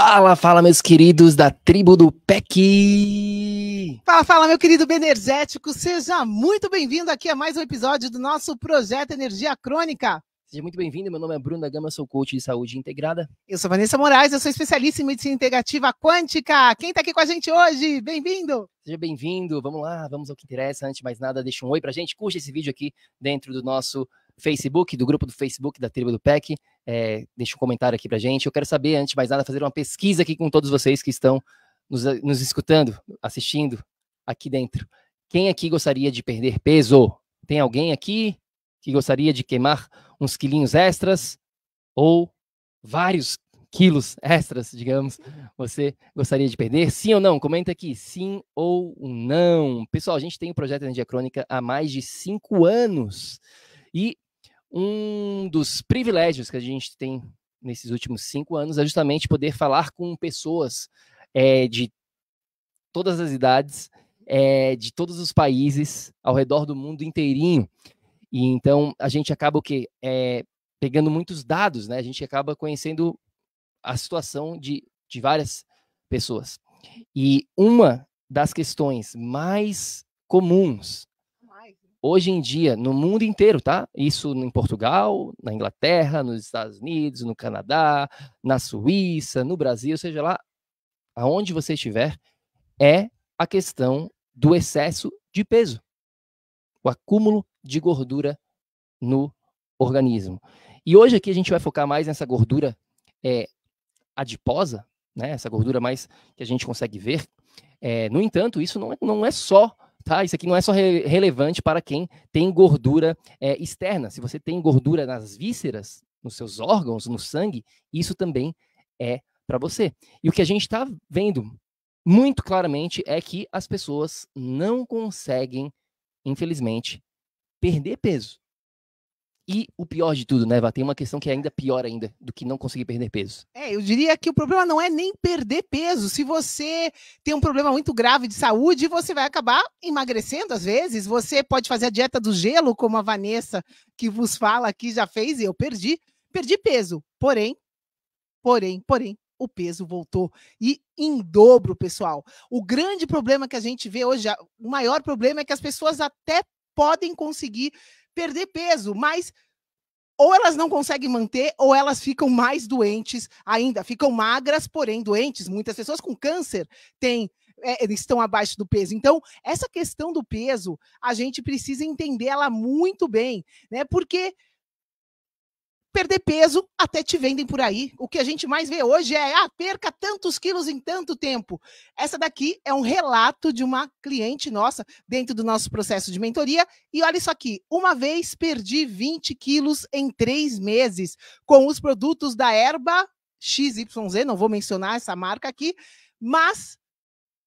Fala, fala, meus queridos da tribo do PEC! Fala, fala, meu querido Benergético, seja muito bem-vindo aqui a mais um episódio do nosso Projeto Energia Crônica. Seja muito bem-vindo, meu nome é Bruno da Gama, sou coach de saúde integrada. Eu sou Vanessa Moraes, eu sou especialista em medicina integrativa quântica. Quem tá aqui com a gente hoje? Bem-vindo! Seja bem-vindo, vamos lá, vamos ao que interessa. Antes de mais nada, deixa um oi pra gente, curte esse vídeo aqui dentro do nosso Facebook, do grupo do Facebook da tribo do PEC. Deixa um comentário aqui pra gente. Eu quero saber, antes de mais nada, fazer uma pesquisa aqui com todos vocês que estão nos escutando, assistindo aqui dentro. Quem aqui gostaria de perder peso? Tem alguém aqui que gostaria de queimar uns quilinhos extras ou vários quilos extras, digamos, você gostaria de perder? Sim ou não? Comenta aqui, sim ou não. Pessoal, a gente tem o Projeto Energia Crônica há mais de 5 anos e um dos privilégios que a gente tem nesses últimos 5 anos é justamente poder falar com pessoas de todas as idades, de todos os países ao redor do mundo inteirinho. E então a gente acaba o quê? Pegando muitos dados, né? A gente acaba conhecendo a situação de várias pessoas. E uma das questões mais comuns hoje em dia no mundo inteiro, tá? Isso em Portugal, na Inglaterra, nos Estados Unidos, no Canadá, na Suíça, no Brasil, seja lá aonde você estiver, é a questão do excesso de peso, o acúmulo de gordura no organismo. E hoje aqui a gente vai focar mais nessa gordura adiposa, né? Essa gordura mais que a gente consegue ver. No entanto, isso não é só, tá? Isso aqui não é só relevante para quem tem gordura externa. Se você tem gordura nas vísceras, nos seus órgãos, no sangue, isso também é para você. E o que a gente está vendo muito claramente é que as pessoas não conseguem, infelizmente, perder peso. E o pior de tudo, né, Vá? Tem uma questão que é ainda pior ainda do que não conseguir perder peso. Eu diria que o problema não é nem perder peso. Se você tem um problema muito grave de saúde, você vai acabar emagrecendo às vezes. Você pode fazer a dieta do gelo, como a Vanessa que vos fala aqui já fez, e eu perdi peso. Porém, o peso voltou e em dobro, pessoal. O grande problema que a gente vê hoje, o maior problema é que as pessoas até podem conseguir perder peso, mas ou elas não conseguem manter, ou elas ficam mais doentes ainda, ficam magras, porém doentes. Muitas pessoas com câncer estão abaixo do peso. Então, essa questão do peso, a gente precisa entender ela muito bem, né? Porque perder peso até te vendem por aí. O que a gente mais vê hoje é, perca tantos quilos em tanto tempo. Essa daqui é um relato de uma cliente nossa dentro do nosso processo de mentoria. E olha isso aqui, uma vez perdi 20 quilos em 3 meses com os produtos da Erba XYZ, não vou mencionar essa marca aqui, mas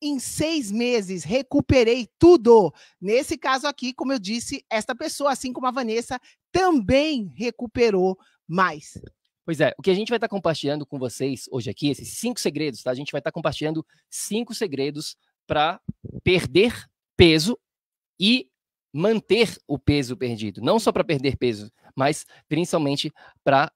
em 6 meses recuperei tudo. Nesse caso aqui, como eu disse, esta pessoa, assim como a Vanessa, também recuperou mais. Pois é, o que a gente vai estar compartilhando com vocês hoje aqui, esses 5 segredos, tá? A gente vai estar compartilhando 5 segredos para perder peso e manter o peso perdido. Não só para perder peso, mas principalmente para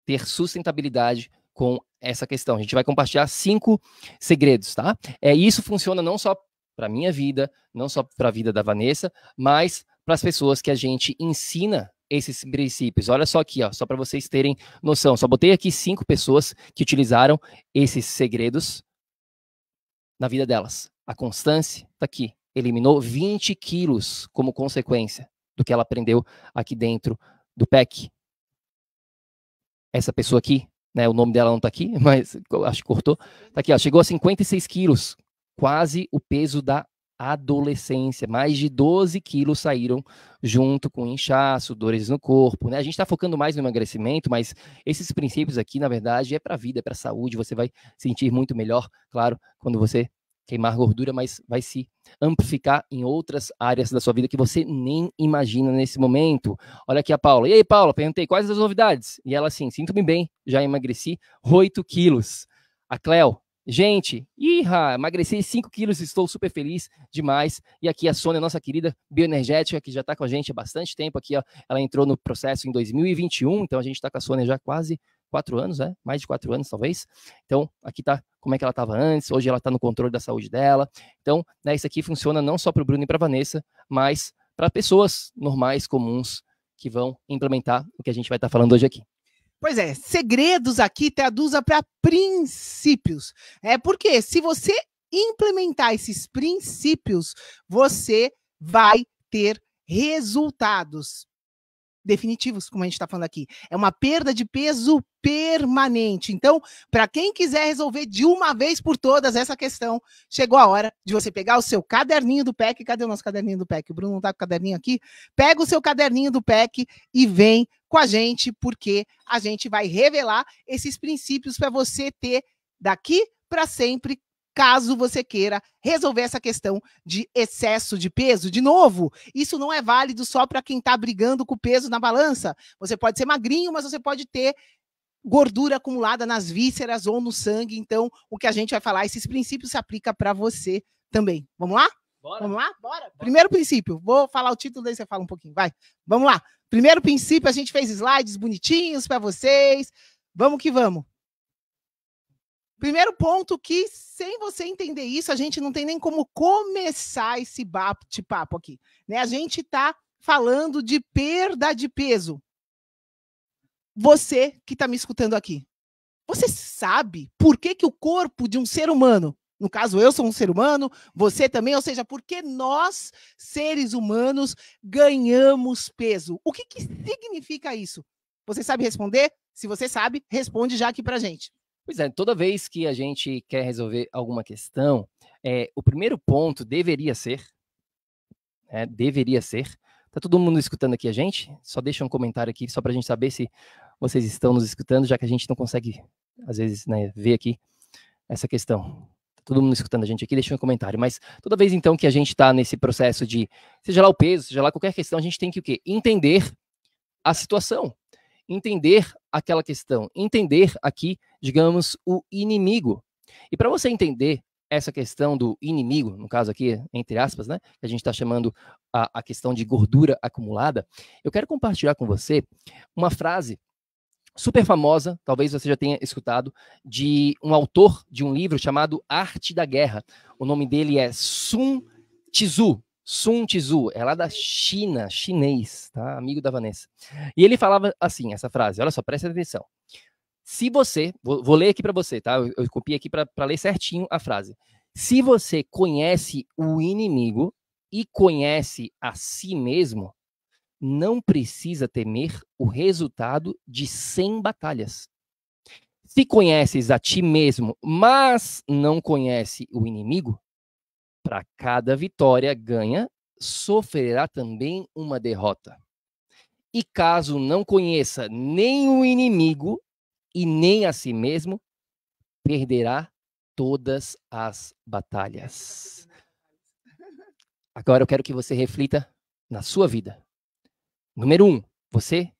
ter sustentabilidade com essa questão. A gente vai compartilhar 5 segredos, tá? E isso funciona não só para a minha vida, não só para a vida da Vanessa, mas para as pessoas que a gente ensina esses princípios. Olha só aqui, ó, só para vocês terem noção. Só botei aqui 5 pessoas que utilizaram esses segredos na vida delas. A Constância está aqui. Eliminou 20 quilos como consequência do que ela aprendeu aqui dentro do PEC. Essa pessoa aqui, né, o nome dela não está aqui, mas acho que cortou. Está aqui, ó, chegou a 56 quilos, quase o peso da adolescência. Mais de 12 quilos saíram junto com inchaço, dores no corpo, né? A gente está focando mais no emagrecimento, mas esses princípios aqui, na verdade, é para a vida, é para a saúde. Você vai sentir muito melhor, claro, quando você queimar gordura, mas vai se amplificar em outras áreas da sua vida que você nem imagina nesse momento. Olha aqui a Paula. E aí, Paula, perguntei quais as novidades? E ela assim, sinto-me bem, já emagreci 8 quilos. A Cleo, gente, emagreci 5 quilos, estou super feliz demais. E aqui a Sônia, nossa querida bioenergética, que já está com a gente há bastante tempo aqui, ó, ela entrou no processo em 2021, então a gente está com a Sônia já quase 4 anos, né? Mais de 4 anos, talvez. Então, aqui tá como é que ela estava antes, hoje ela está no controle da saúde dela. Então, né, isso aqui funciona não só para o Bruno e para a Vanessa, mas para pessoas normais, comuns, que vão implementar o que a gente vai estar falando hoje aqui. Pois é, segredos aqui traduza para princípios. Porque se você implementar esses princípios, você vai ter resultados definitivos, como a gente está falando aqui. É uma perda de peso permanente. Então, para quem quiser resolver de uma vez por todas essa questão, chegou a hora de você pegar o seu caderninho do PEC. Cadê o nosso caderninho do PEC? O Bruno não está com o caderninho aqui. Pega o seu caderninho do PEC e vem com a gente, porque a gente vai revelar esses princípios para você ter daqui para sempre, caso você queira resolver essa questão de excesso de peso. De novo, isso não é válido só para quem está brigando com o peso na balança. Você pode ser magrinho, mas você pode ter gordura acumulada nas vísceras ou no sangue. Então, o que a gente vai falar, esses princípios se aplicam para você também. Vamos lá? Bora. Vamos lá? Bora. Primeiro princípio. Vou falar o título, daí você fala um pouquinho. Vai. Vamos lá. Primeiro princípio, a gente fez slides bonitinhos para vocês. Vamos que vamos. Primeiro ponto que, sem você entender isso, a gente não tem nem como começar esse bate-papo aqui, né? A gente está falando de perda de peso. Você que está me escutando aqui, você sabe por que o corpo de um ser humano, no caso eu sou um ser humano, você também, ou seja, por que nós, seres humanos, ganhamos peso? O que significa isso? Você sabe responder? Se você sabe, responde já aqui pra gente. Pois é, toda vez que a gente quer resolver alguma questão, o primeiro ponto deveria ser, tá todo mundo escutando aqui a gente? Só deixa um comentário aqui, só para a gente saber se vocês estão nos escutando, já que a gente não consegue, às vezes, né, ver aqui essa questão. Tá todo mundo escutando a gente aqui? Deixa um comentário. Mas toda vez, então, que a gente está nesse processo de, seja lá o peso, seja lá qualquer questão, a gente tem que o quê? Entender a situação. Entender aquela questão, entender aqui, digamos, o inimigo. E para você entender essa questão do inimigo, no caso aqui, entre aspas, né, que a gente está chamando a questão de gordura acumulada, eu quero compartilhar com você uma frase super famosa, talvez você já tenha escutado, de um autor de um livro chamado Arte da Guerra. O nome dele é Sun Tzu. Sun Tzu, é lá da China, chinês, tá? Amigo da Vanessa. E ele falava assim, essa frase, olha só, presta atenção. Se você, vou ler aqui para você, tá? Eu copiei aqui para ler certinho a frase. Se você conhece o inimigo e conhece a si mesmo, não precisa temer o resultado de 100 batalhas. Se conheces a ti mesmo, mas não conhece o inimigo, para cada vitória ganha, sofrerá também uma derrota. E caso não conheça nem o inimigo e nem a si mesmo, perderá todas as batalhas. Agora eu quero que você reflita na sua vida. Número 1, você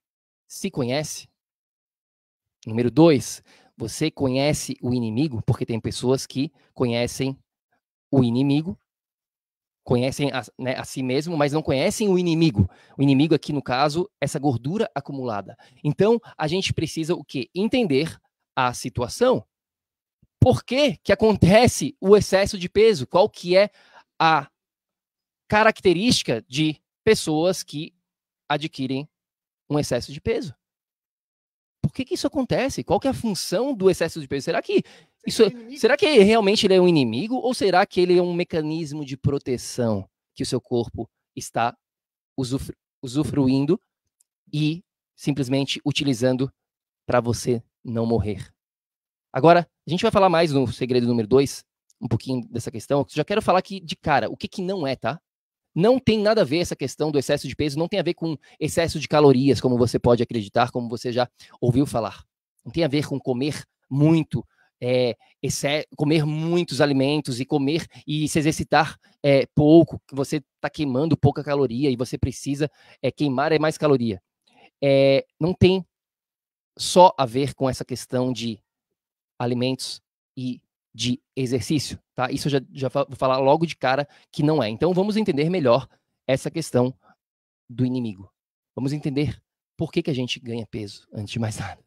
se conhece? Número 2, você conhece o inimigo? Porque tem pessoas que conhecem o inimigo, conhecem a si mesmo, mas não conhecem o inimigo. O inimigo aqui, no caso, essa gordura acumulada. Então, a gente precisa o quê? Entender a situação. Por que acontece o excesso de peso? Qual que é a característica de pessoas que adquirem um excesso de peso? Por que isso acontece? Qual que é a função do excesso de peso? Será que realmente ele é um inimigo ou será que ele é um mecanismo de proteção que o seu corpo está usufruindo e simplesmente utilizando para você não morrer? Agora, a gente vai falar mais no segredo número 2, um pouquinho dessa questão. Eu já quero falar aqui de cara, o que não é, tá? Não tem nada a ver essa questão do excesso de peso, não tem a ver com excesso de calorias, como você pode acreditar, como você já ouviu falar. Não tem a ver com comer muito, comer muitos alimentos e comer e se exercitar pouco, que você está queimando pouca caloria e você precisa queimar mais caloria. Não tem só a ver com essa questão de alimentos e de exercício, tá? Isso eu já vou falar logo de cara que não é. Então vamos entender melhor essa questão do inimigo. Vamos entender por que a gente ganha peso, antes de mais nada.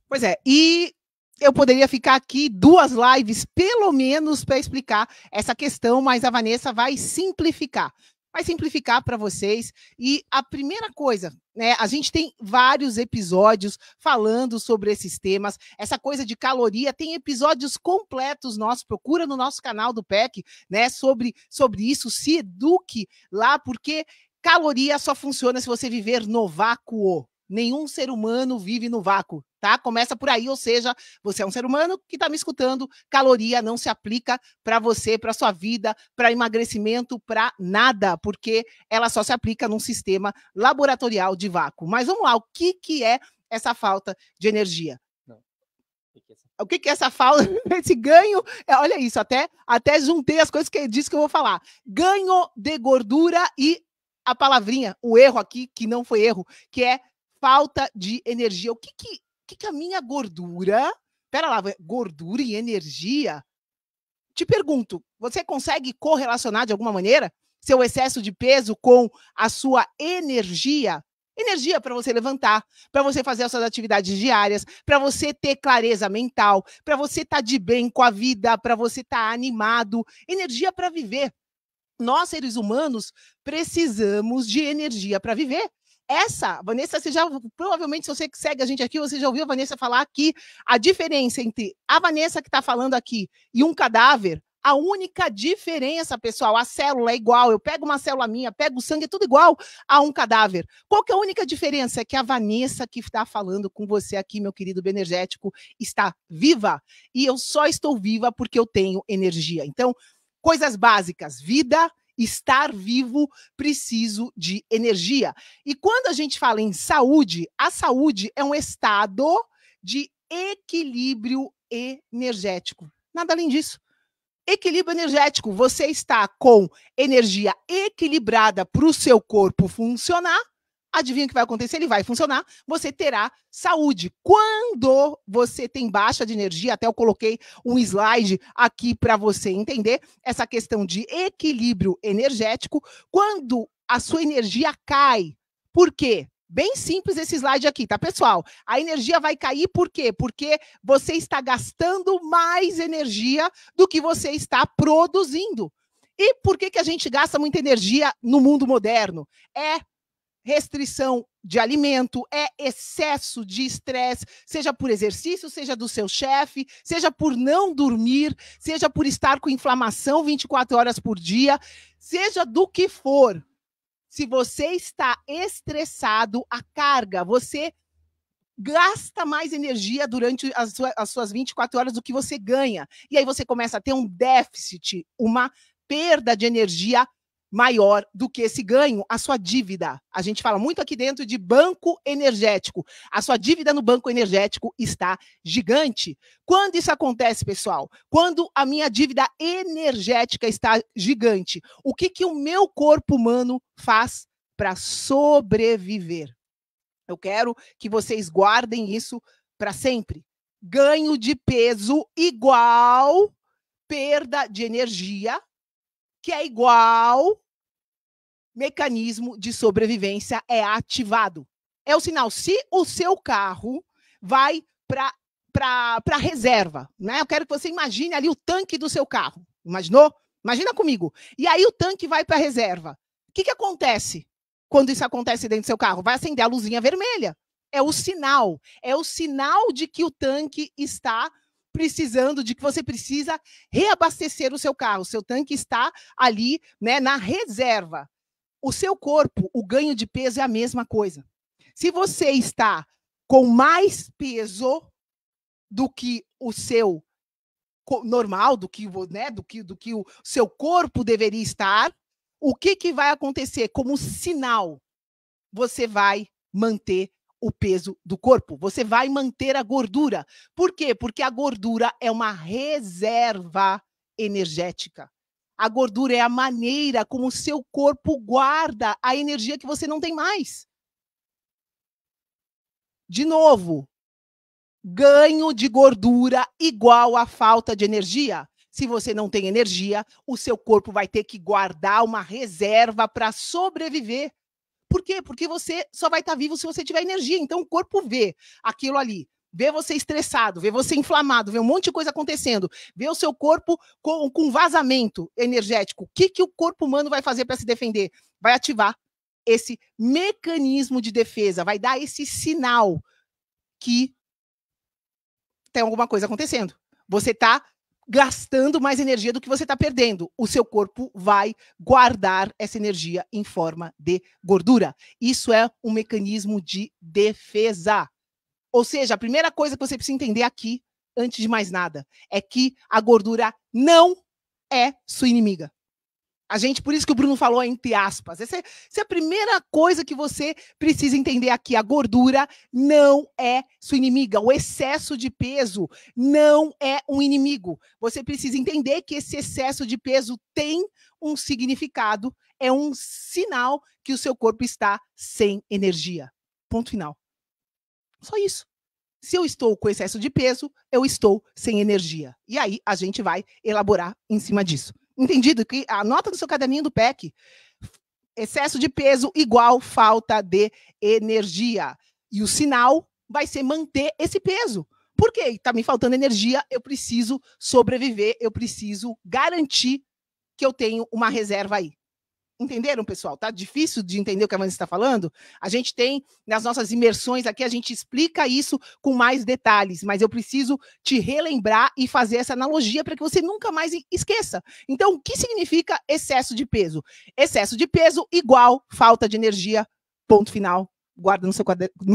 Pois é, e eu poderia ficar aqui 2 lives, pelo menos, para explicar essa questão, mas a Vanessa vai simplificar. Vai simplificar para vocês. E a primeira coisa, né? A gente tem vários episódios falando sobre esses temas. Essa coisa de caloria, tem episódios completos nossos. Procura no nosso canal do PEC, né? Sobre isso, se eduque lá, porque caloria só funciona se você viver no vácuo. Nenhum ser humano vive no vácuo, tá? Começa por aí, ou seja, você é um ser humano que está me escutando, caloria não se aplica para você, para sua vida, para emagrecimento, para nada, porque ela só se aplica num sistema laboratorial de vácuo. Mas vamos lá, o que é essa falta de energia? Não. O que é essa falta, esse ganho? Olha isso, até juntei as coisas que disse que eu vou falar. Ganho de gordura e a palavrinha, o erro aqui, que não foi erro, que é falta de energia. O que a minha gordura... Pera lá, gordura e energia? Te pergunto, você consegue correlacionar de alguma maneira seu excesso de peso com a sua energia? Energia para você levantar, para você fazer as suas atividades diárias, para você ter clareza mental, para você estar de bem com a vida, para você estar animado. Energia para viver. Nós, seres humanos, precisamos de energia para viver. Vanessa, você já, provavelmente, se você segue a gente aqui, você já ouviu a Vanessa falar que a diferença entre a Vanessa que está falando aqui e um cadáver, a única diferença, pessoal, a célula é igual, eu pego uma célula minha, pego o sangue, é tudo igual a um cadáver. Qual que é a única diferença? É que a Vanessa que está falando com você aqui, meu querido Benergético, está viva, e eu só estou viva porque eu tenho energia. Então, coisas básicas, vida, estar vivo, preciso de energia. E quando a gente fala em saúde, a saúde é um estado de equilíbrio energético. Nada além disso. Equilíbrio energético, você está com energia equilibrada para o seu corpo funcionar. Adivinha o que vai acontecer? Ele vai funcionar, você terá saúde. Quando você tem baixa de energia, até eu coloquei um slide aqui para você entender essa questão de equilíbrio energético, quando a sua energia cai. Por quê? Bem simples esse slide aqui, tá, pessoal? A energia vai cair por quê? Porque você está gastando mais energia do que você está produzindo. E por que a gente gasta muita energia no mundo moderno? É restrição de alimento, é excesso de estresse, seja por exercício, seja do seu chefe, seja por não dormir, seja por estar com inflamação 24 horas por dia, seja do que for. Se você está estressado, a carga, você gasta mais energia durante as suas 24 horas do que você ganha. E aí você começa a ter um déficit, uma perda de energia maior do que esse ganho, a sua dívida. A gente fala muito aqui dentro de banco energético. A sua dívida no banco energético está gigante. Quando isso acontece, pessoal? Quando a minha dívida energética está gigante, o que o meu corpo humano faz para sobreviver? Eu quero que vocês guardem isso para sempre. Ganho de peso igual perda de energia, que é igual mecanismo de sobrevivência é ativado. É o sinal. Se o seu carro vai para reserva, né? Eu quero que você imagine ali o tanque do seu carro. Imaginou? Imagina comigo. E aí o tanque vai para reserva. O que acontece quando isso acontece dentro do seu carro? Vai acender a luzinha vermelha. É o sinal. É o sinal de que o tanque está precisando, de que você precisa reabastecer o seu carro. O seu tanque está ali, né, na reserva. O seu corpo, o ganho de peso é a mesma coisa. Se você está com mais peso do que o seu normal, do que o seu corpo deveria estar, o que vai acontecer? Como sinal, você vai manter o peso do corpo, você vai manter a gordura. Por quê? Porque a gordura é uma reserva energética. A gordura é a maneira como o seu corpo guarda a energia que você não tem mais. De novo, ganho de gordura igual a falta de energia. Se você não tem energia, o seu corpo vai ter que guardar uma reserva para sobreviver. Por quê? Porque você só vai estar vivo se você tiver energia. Então, o corpo vê aquilo ali. vê você estressado, vê você inflamado, vê um monte de coisa acontecendo, vê o seu corpo com vazamento energético, o que o corpo humano vai fazer para se defender? Vai ativar esse mecanismo de defesa, vai dar esse sinal que tem alguma coisa acontecendo. Você está gastando mais energia do que você está perdendo. O seu corpo vai guardar essa energia em forma de gordura. Isso é um mecanismo de defesa. Ou seja, a primeira coisa que você precisa entender aqui, antes de mais nada, é que a gordura não é sua inimiga. Por isso que o Bruno falou entre aspas. Essa é a primeira coisa que você precisa entender aqui. A gordura não é sua inimiga. O excesso de peso não é um inimigo. Você precisa entender que esse excesso de peso tem um significado, é um sinal que o seu corpo está sem energia. Ponto final. Só isso. Se eu estou com excesso de peso, eu estou sem energia. E aí a gente vai elaborar em cima disso. Entendido? Que anota no seu caderninho do PEC. Excesso de peso igual falta de energia. E o sinal vai ser manter esse peso. Por quê? Está me faltando energia, eu preciso sobreviver, eu preciso garantir que eu tenho uma reserva aí. Entenderam, pessoal? Tá difícil de entender o que a Vanessa está falando? A gente tem, nas nossas imersões aqui, a gente explica isso com mais detalhes, mas eu preciso te relembrar e fazer essa analogia para que você nunca mais esqueça. Então, o que significa excesso de peso? Excesso de peso igual falta de energia, ponto final. Guarda no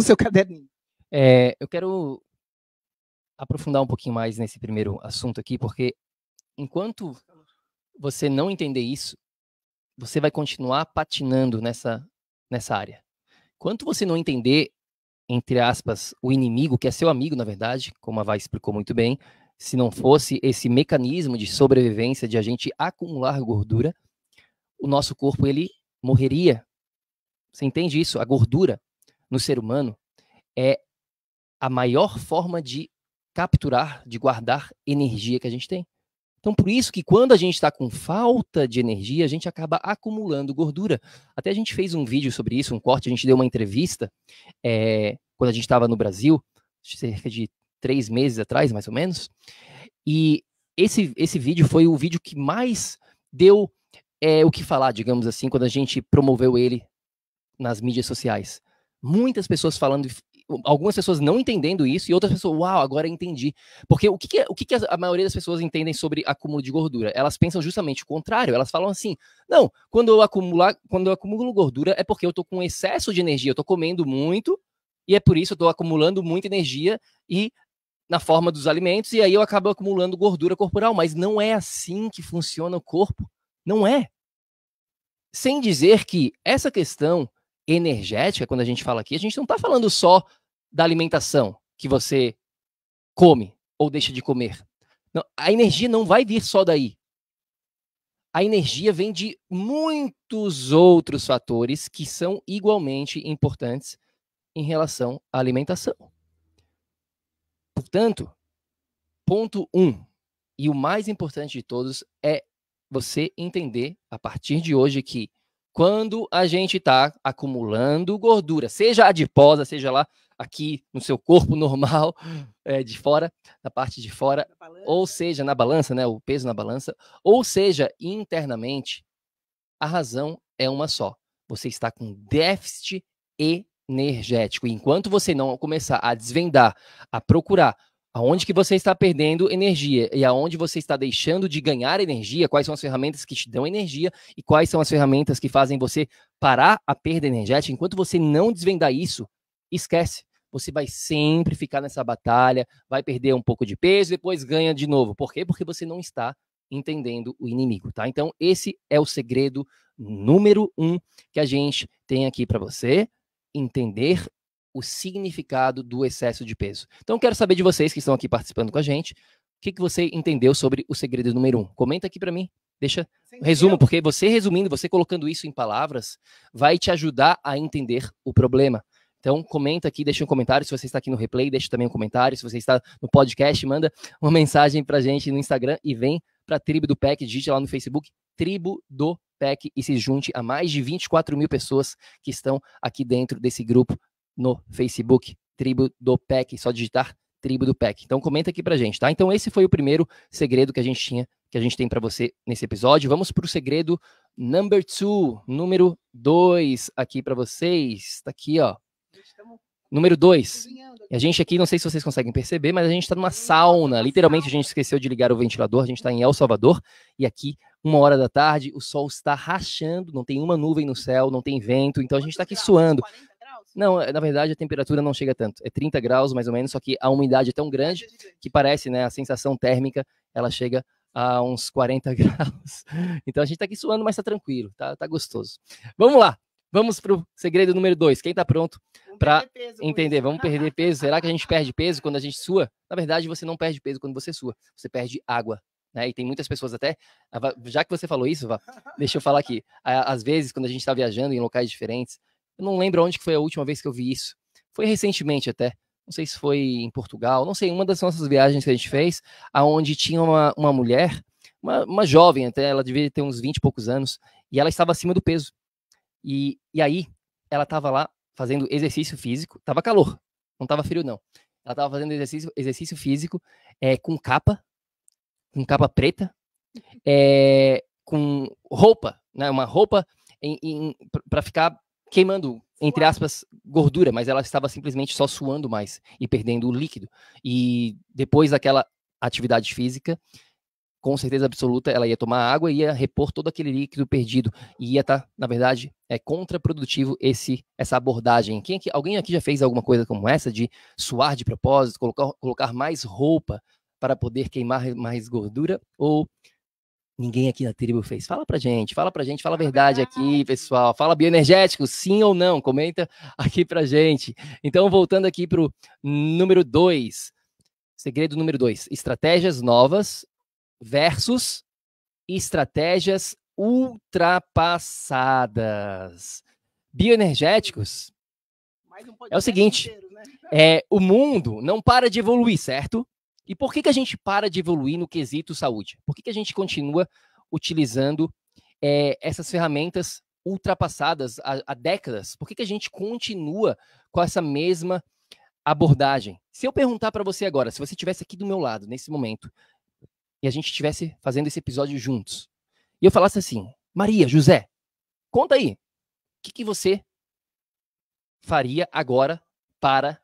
seu caderninho. Eu quero aprofundar um pouquinho mais nesse primeiro assunto aqui, porque enquanto você não entender isso, você vai continuar patinando nessa área. Enquanto você não entender, entre aspas, o inimigo, que é seu amigo, na verdade, como a Vai explicou muito bem, se não fosse esse mecanismo de sobrevivência, de a gente acumular gordura, o nosso corpo, ele morreria. Você entende isso? A gordura no ser humano é a maior forma de capturar, de guardar energia que a gente tem. Então, por isso que quando a gente está com falta de energia, a gente acaba acumulando gordura. Até a gente fez um vídeo sobre isso, um corte, a gente deu uma entrevista quando a gente estava no Brasil, cerca de 3 meses atrás, mais ou menos. E esse vídeo foi o vídeo que mais deu o que falar, digamos assim, quando a gente promoveu ele nas mídias sociais. Muitas pessoas falando, algumas pessoas não entendendo isso e outras pessoas, uau, agora entendi. Porque o que a maioria das pessoas entendem sobre acúmulo de gordura? Elas pensam justamente o contrário. Elas falam assim, não, quando eu acumulo gordura é porque eu tô com excesso de energia, eu tô comendo muito e é por isso eu tô acumulando muita energia e na forma dos alimentos e aí eu acabo acumulando gordura corporal. Mas não é assim que funciona o corpo. Não é. Sem dizer que essa questão energética, quando a gente fala aqui, a gente não está falando só da alimentação que você come ou deixa de comer. Não, a energia não vai vir só daí. A energia vem de muitos outros fatores que são igualmente importantes em relação à alimentação. Portanto, ponto 1, e o mais importante de todos, é você entender a partir de hoje que quando a gente está acumulando gordura, seja adiposa, seja lá aqui no seu corpo normal, de fora, na parte de fora, ou seja, na balança, né, o peso na balança, ou seja, internamente, a razão é uma só. Você está com déficit energético. Enquanto você não começar a desvendar, a procurar aonde que você está perdendo energia e aonde você está deixando de ganhar energia, quais são as ferramentas que te dão energia e quais são as ferramentas que fazem você parar a perda energética, enquanto você não desvendar isso, esquece. Você vai sempre ficar nessa batalha, vai perder um pouco de peso, depois ganha de novo. Por quê? Porque você não está entendendo o inimigo, tá? Então, esse é o segredo número 1 que a gente tem aqui para você entender o significado do excesso de peso. Então, quero saber de vocês que estão aqui participando com a gente, o que você entendeu sobre o segredo número 1. Comenta aqui para mim, deixa um resumo, porque você resumindo, você colocando isso em palavras, vai te ajudar a entender o problema. Então, comenta aqui, deixa um comentário. Se você está aqui no replay, deixa também um comentário. Se você está no podcast, manda uma mensagem para a gente no Instagram e vem para a Tribo do PEC, digite lá no Facebook, Tribo do PEC, e se junte a mais de 24 mil pessoas que estão aqui dentro desse grupo no Facebook, Tribo do PEC, só digitar tribo do PEC. Então comenta aqui pra gente, tá? Então esse foi o primeiro segredo que a gente tem para você nesse episódio. Vamos pro segredo número 2 aqui para vocês. Tá aqui, ó. Número 2. E a gente aqui, não sei se vocês conseguem perceber, mas a gente está numa sauna. Literalmente, a gente esqueceu de ligar o ventilador. A gente está em El Salvador. E aqui, 1h da tarde, o sol está rachando. Não tem uma nuvem no céu, não tem vento. Então, a gente está aqui suando. Não, na verdade, a temperatura não chega tanto. É 30 graus, mais ou menos. Só que a umidade é tão grande que parece, né? A sensação térmica, ela chega a uns 40 graus. Então, a gente está aqui suando, mas está tranquilo. Tá gostoso. Vamos lá. Vamos para o segredo número 2. Quem está pronto para entender? Vamos perder peso. Será que a gente perde peso quando a gente sua? Na verdade, você não perde peso quando você sua. Você perde água. Né? E tem muitas pessoas até... Já que você falou isso, deixa eu falar aqui. Às vezes, quando a gente está viajando em locais diferentes, eu não lembro onde que foi a última vez que eu vi isso. Foi recentemente até. Não sei se foi em Portugal. Não sei, uma das nossas viagens que a gente fez, aonde tinha uma mulher, uma jovem até, ela devia ter uns 20 e poucos anos, e ela estava acima do peso. E aí, ela estava lá fazendo exercício físico, tava calor, não tava frio não. Ela estava fazendo exercício físico com capa preta, com roupa, né, uma roupa para ficar queimando, entre aspas, gordura, mas ela estava simplesmente só suando mais e perdendo o líquido. E depois daquela atividade física, com certeza absoluta, ela ia tomar água e ia repor todo aquele líquido perdido. E ia estar, na verdade, contraprodutivo essa abordagem. Alguém aqui já fez alguma coisa como essa, de suar de propósito, colocar mais roupa para poder queimar mais gordura? Ou ninguém aqui na tribo fez? Fala pra gente, fala a verdade aqui, pessoal. Fala bioenergético, sim ou não? Comenta aqui pra gente. Então, voltando aqui pro número 2. Segredo número 2. Estratégias novas versus estratégias ultrapassadas. Bioenergéticos é o seguinte, o mundo não para de evoluir, certo? E por que a gente para de evoluir no quesito saúde? Por que a gente continua utilizando essas ferramentas ultrapassadas há décadas? Por que a gente continua com essa mesma abordagem? Se eu perguntar para você agora, se você estivesse aqui do meu lado, nesse momento, e a gente estivesse fazendo esse episódio juntos, e eu falasse assim, Maria, José, conta aí, o que você faria agora para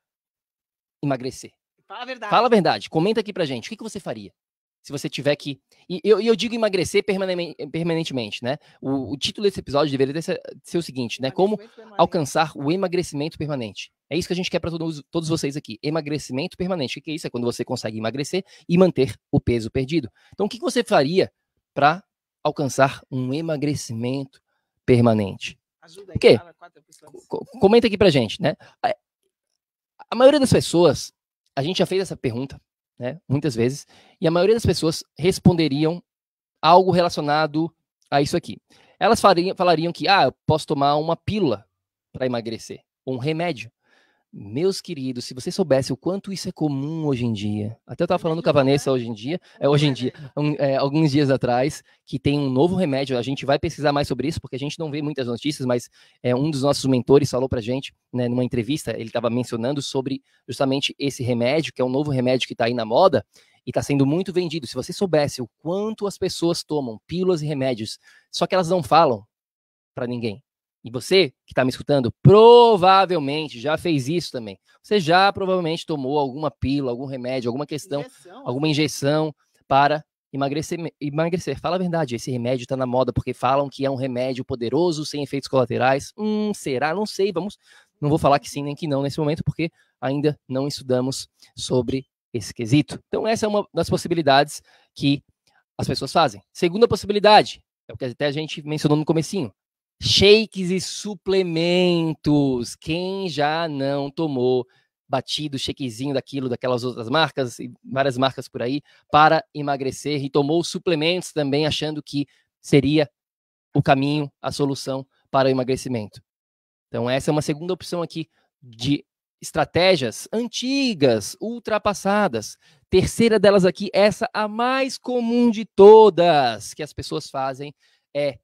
emagrecer? Fala a verdade. Fala a verdade, comenta aqui pra gente, o que você faria? Se você tiver que... E eu digo emagrecer permanentemente, né? O título desse episódio deveria ser o seguinte, né? Como alcançar o emagrecimento permanente. É isso que a gente quer para todos vocês aqui. Emagrecimento permanente. O que é isso? É quando você consegue emagrecer e manter o peso perdido. Então, o que você faria para alcançar um emagrecimento permanente? Ajuda aí, o quê? Fala 4 pessoas. Comenta aqui pra gente, né? A maioria das pessoas, a gente já fez essa pergunta, né, muitas vezes, e a maioria das pessoas responderiam algo relacionado a isso aqui. Elas falariam que, eu posso tomar uma pílula para emagrecer, ou um remédio. Meus queridos, se você soubesse o quanto isso é comum hoje em dia, até eu estava falando com a Vanessa alguns dias atrás, que tem um novo remédio, a gente vai pesquisar mais sobre isso, porque a gente não vê muitas notícias, mas um dos nossos mentores falou pra gente, né, numa entrevista, ele estava mencionando sobre justamente esse remédio, que é um novo remédio que está aí na moda, e está sendo muito vendido. Se você soubesse o quanto as pessoas tomam pílulas e remédios, só que elas não falam para ninguém. E você que está me escutando, provavelmente já fez isso também. Você já provavelmente tomou alguma pílula, algum remédio, alguma questão, alguma injeção para emagrecer. Fala a verdade, esse remédio está na moda porque falam que é um remédio poderoso, sem efeitos colaterais. Será? Não sei, não vou falar que sim nem que não nesse momento, porque ainda não estudamos sobre esse quesito. Então essa é uma das possibilidades que as pessoas fazem. Segunda possibilidade, é o que até a gente mencionou no comecinho, shakes e suplementos. Quem já não tomou batido, shakezinho daquelas outras marcas, e várias marcas por aí, para emagrecer, e tomou suplementos também, achando que seria o caminho, a solução para o emagrecimento. Então essa é uma segunda opção aqui de estratégias antigas, ultrapassadas. Terceira delas aqui, essa a mais comum de todas que as pessoas fazem, é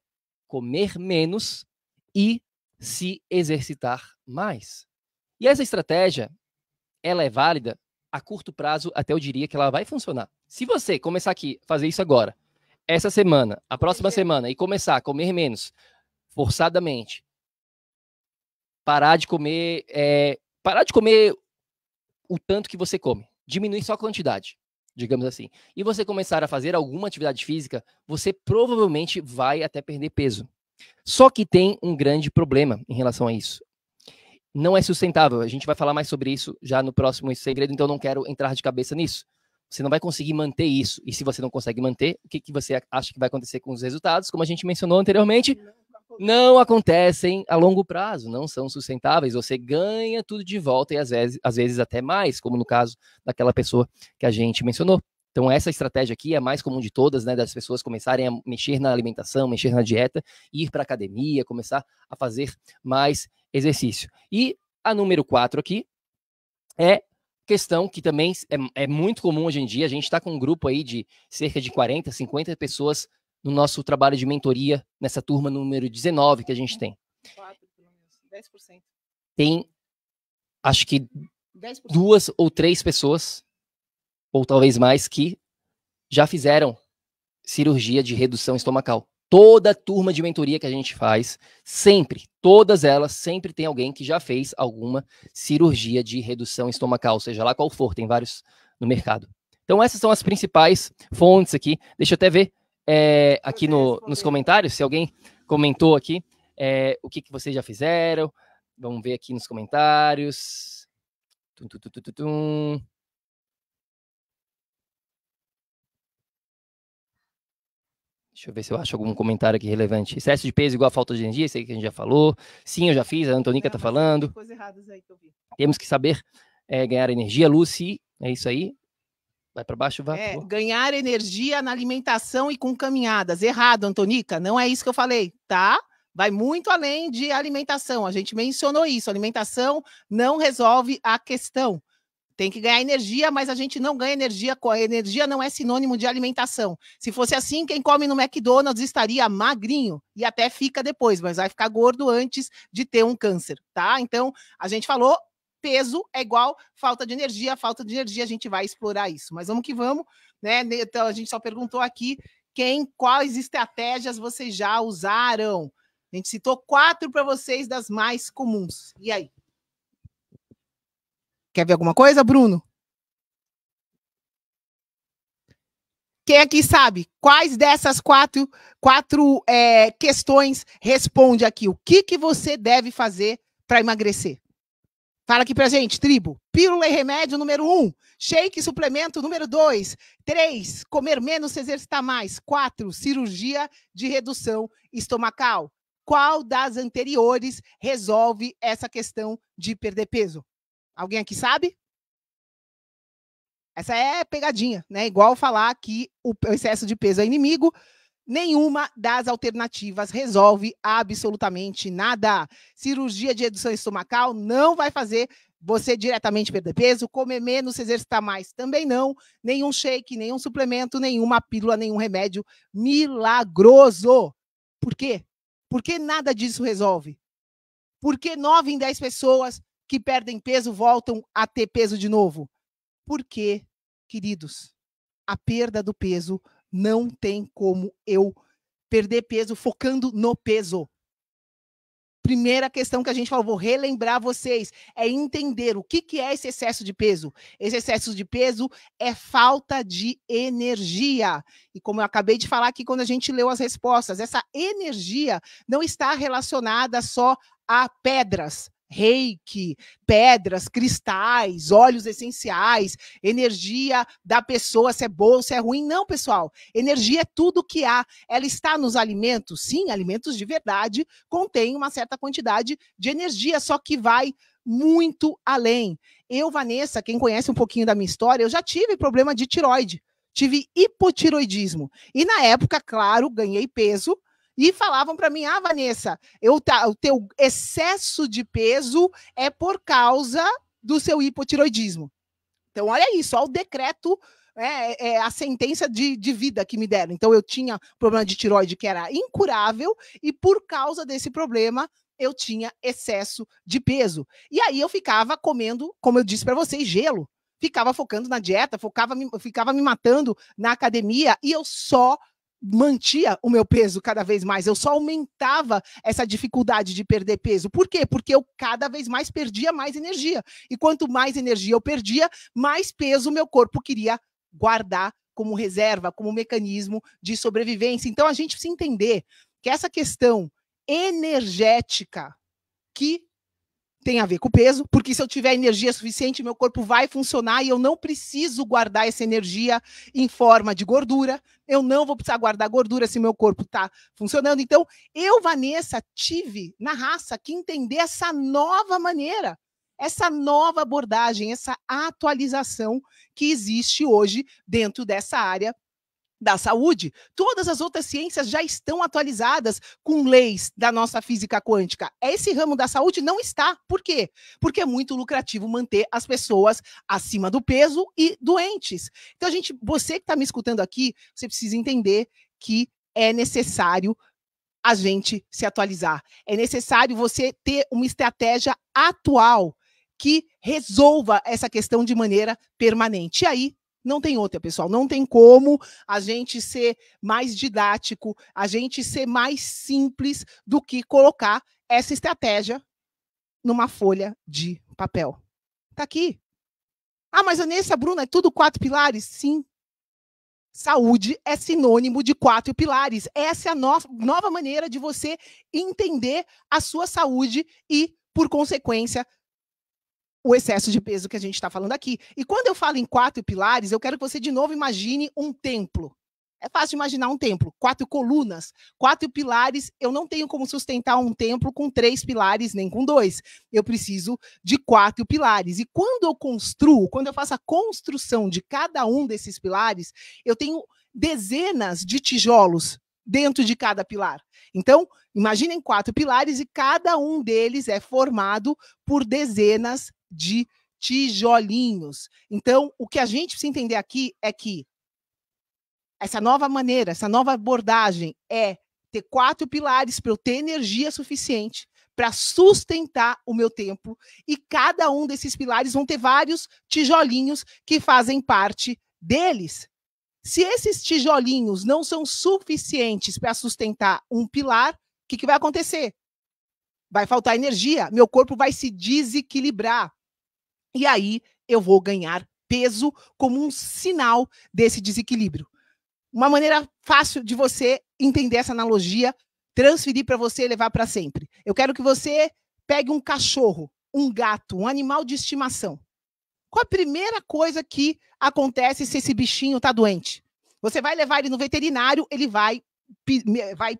comer menos e se exercitar mais. E essa estratégia, ela é válida a curto prazo, até eu diria que ela vai funcionar. Se você começar aqui, fazer isso agora, essa semana, a próxima semana, e começar a comer menos, forçadamente, parar de comer o tanto que você come, diminuir só a quantidade, digamos assim, e você começar a fazer alguma atividade física, você provavelmente vai até perder peso. Só que tem um grande problema em relação a isso. Não é sustentável. A gente vai falar mais sobre isso já no próximo segredo, então não quero entrar de cabeça nisso. Você não vai conseguir manter isso. E se você não consegue manter, o que você acha que vai acontecer com os resultados? Como a gente mencionou anteriormente, não acontecem a longo prazo, não são sustentáveis. Você ganha tudo de volta e às vezes até mais, como no caso daquela pessoa que a gente mencionou. Então essa estratégia aqui é a mais comum de todas, né, das pessoas começarem a mexer na alimentação, mexer na dieta, ir para a academia, começar a fazer mais exercício. E a número 4 aqui é questão que também é muito comum hoje em dia. A gente está com um grupo aí de cerca de 40, 50 pessoas no nosso trabalho de mentoria, nessa turma número 19 que a gente tem. 10%. Tem, acho que 10%. 2 ou 3 pessoas, ou talvez mais, que já fizeram cirurgia de redução estomacal. Toda turma de mentoria que a gente faz, sempre, todas elas, sempre tem alguém que já fez alguma cirurgia de redução estomacal, seja lá qual for, tem vários no mercado. Então essas são as principais fontes aqui. Deixa eu até ver aqui nos comentários, se alguém comentou aqui o que vocês já fizeram. Vamos ver aqui nos comentários. Deixa eu ver se eu acho algum comentário aqui relevante. Excesso de peso igual a falta de energia, isso aí que a gente já falou. Sim, eu já fiz, a Antonica tá falando. Aí que eu vi. Temos que saber ganhar energia, Lucy, é isso aí. Vai para baixo, vai. Ganhar energia na alimentação e com caminhadas. Errado, Antonica, não é isso que eu falei, tá? Vai muito além de alimentação, a gente mencionou isso. Alimentação não resolve a questão. Tem que ganhar energia, mas a gente não ganha energia. Energia não é sinônimo de alimentação. Se fosse assim, quem come no McDonald's estaria magrinho e até fica depois, mas vai ficar gordo antes de ter um câncer, tá? Então, a gente falou, peso é igual falta de energia a gente vai explorar isso. Mas vamos que vamos, né? Então, a gente só perguntou aqui quais estratégias vocês já usaram. A gente citou 4 para vocês das mais comuns. E aí? Quer ver alguma coisa, Bruno? Quem aqui sabe quais dessas quatro questões responde aqui? O que você deve fazer para emagrecer? Fala aqui pra gente, tribo. Pílula e remédio, número 1. Shake e suplemento, número 2. 3. Comer menos, se exercitar mais. 4. Cirurgia de redução estomacal. Qual das anteriores resolve essa questão de perder peso? Alguém aqui sabe? Essa é pegadinha, né? Igual falar que o excesso de peso é inimigo. Nenhuma das alternativas resolve absolutamente nada. Cirurgia de redução estomacal não vai fazer você diretamente perder peso. Comer menos, se exercitar mais também não. Nenhum shake, nenhum suplemento, nenhuma pílula, nenhum remédio milagroso. Por quê? Porque nada disso resolve. Porque 9 em 10 pessoas que perdem peso voltam a ter peso de novo. Porque, queridos, a perda do peso não tem como eu perder peso focando no peso. Primeira questão que a gente falou, vou relembrar vocês, é entender o que é esse excesso de peso. Esse excesso de peso é falta de energia. E como eu acabei de falar aqui quando a gente leu as respostas, essa energia não está relacionada só a pedras, reiki, pedras, cristais, óleos essenciais, energia da pessoa, se é boa ou se é ruim. Não, pessoal. Energia é tudo que há. Ela está nos alimentos. Sim, alimentos de verdade contêm uma certa quantidade de energia, só que vai muito além. Eu, Vanessa, quem conhece um pouquinho da minha história, eu já tive problema de tireoide. Tive hipotiroidismo. E na época, claro, ganhei peso. E falavam para mim, Vanessa, o teu excesso de peso é por causa do seu hipotiroidismo. Então, olha isso, olha o decreto, a sentença de vida que me deram. Então, eu tinha problema de tireoide que era incurável e por causa desse problema, eu tinha excesso de peso. E aí, eu ficava comendo, como eu disse para vocês, gelo. ficava focando na dieta, ficava me matando na academia e eu só mantia o meu peso cada vez mais, eu só aumentava essa dificuldade de perder peso. Por quê? Porque eu cada vez mais perdia mais energia. E quanto mais energia eu perdia, mais peso o meu corpo queria guardar como reserva, como mecanismo de sobrevivência. Então a gente precisa entender que essa questão energética que tem a ver com o peso, porque se eu tiver energia suficiente, meu corpo vai funcionar e eu não preciso guardar essa energia em forma de gordura, eu não vou precisar guardar gordura se meu corpo está funcionando. Então, eu, Vanessa, tive na raça que entender essa nova maneira, essa nova abordagem, essa atualização que existe hoje dentro dessa área da saúde. Todas as outras ciências já estão atualizadas com leis da nossa física quântica. Esse ramo da saúde não está. Por quê? Porque é muito lucrativo manter as pessoas acima do peso e doentes. Então, você que está me escutando aqui, você precisa entender que é necessário a gente se atualizar. É necessário você ter uma estratégia atual que resolva essa questão de maneira permanente. E aí, não tem outra, pessoal. Não tem como a gente ser mais didático, a gente ser mais simples do que colocar essa estratégia numa folha de papel. Tá aqui. Ah, mas Vanessa, Bruna, é tudo 4 pilares? Sim. Saúde é sinônimo de 4 pilares. Essa é a nova maneira de você entender a sua saúde e, por consequência, o excesso de peso que a gente está falando aqui. E quando eu falo em 4 pilares, eu quero que você, de novo, imagine um templo. É fácil imaginar um templo. 4 colunas, 4 pilares. Eu não tenho como sustentar um templo com 3 pilares, nem com 2. Eu preciso de 4 pilares. E quando eu construo, quando eu faço a construção de cada um desses pilares, eu tenho dezenas de tijolos dentro de cada pilar. Então, imaginem 4 pilares e cada um deles é formado por dezenas de tijolinhos. Então, o que a gente precisa entender aqui é que essa nova maneira, essa nova abordagem é ter 4 pilares para eu ter energia suficiente para sustentar o meu tempo, e cada um desses pilares vão ter vários tijolinhos que fazem parte deles. Se esses tijolinhos não são suficientes para sustentar um pilar, o que vai acontecer? Vai faltar energia, meu corpo vai se desequilibrar. E aí eu vou ganhar peso como um sinal desse desequilíbrio. Uma maneira fácil de você entender essa analogia, transferir para você e levar para sempre. Eu quero que você pegue um cachorro, um gato, um animal de estimação. Qual a primeira coisa que acontece se esse bichinho está doente? Você vai levar ele no veterinário, ele vai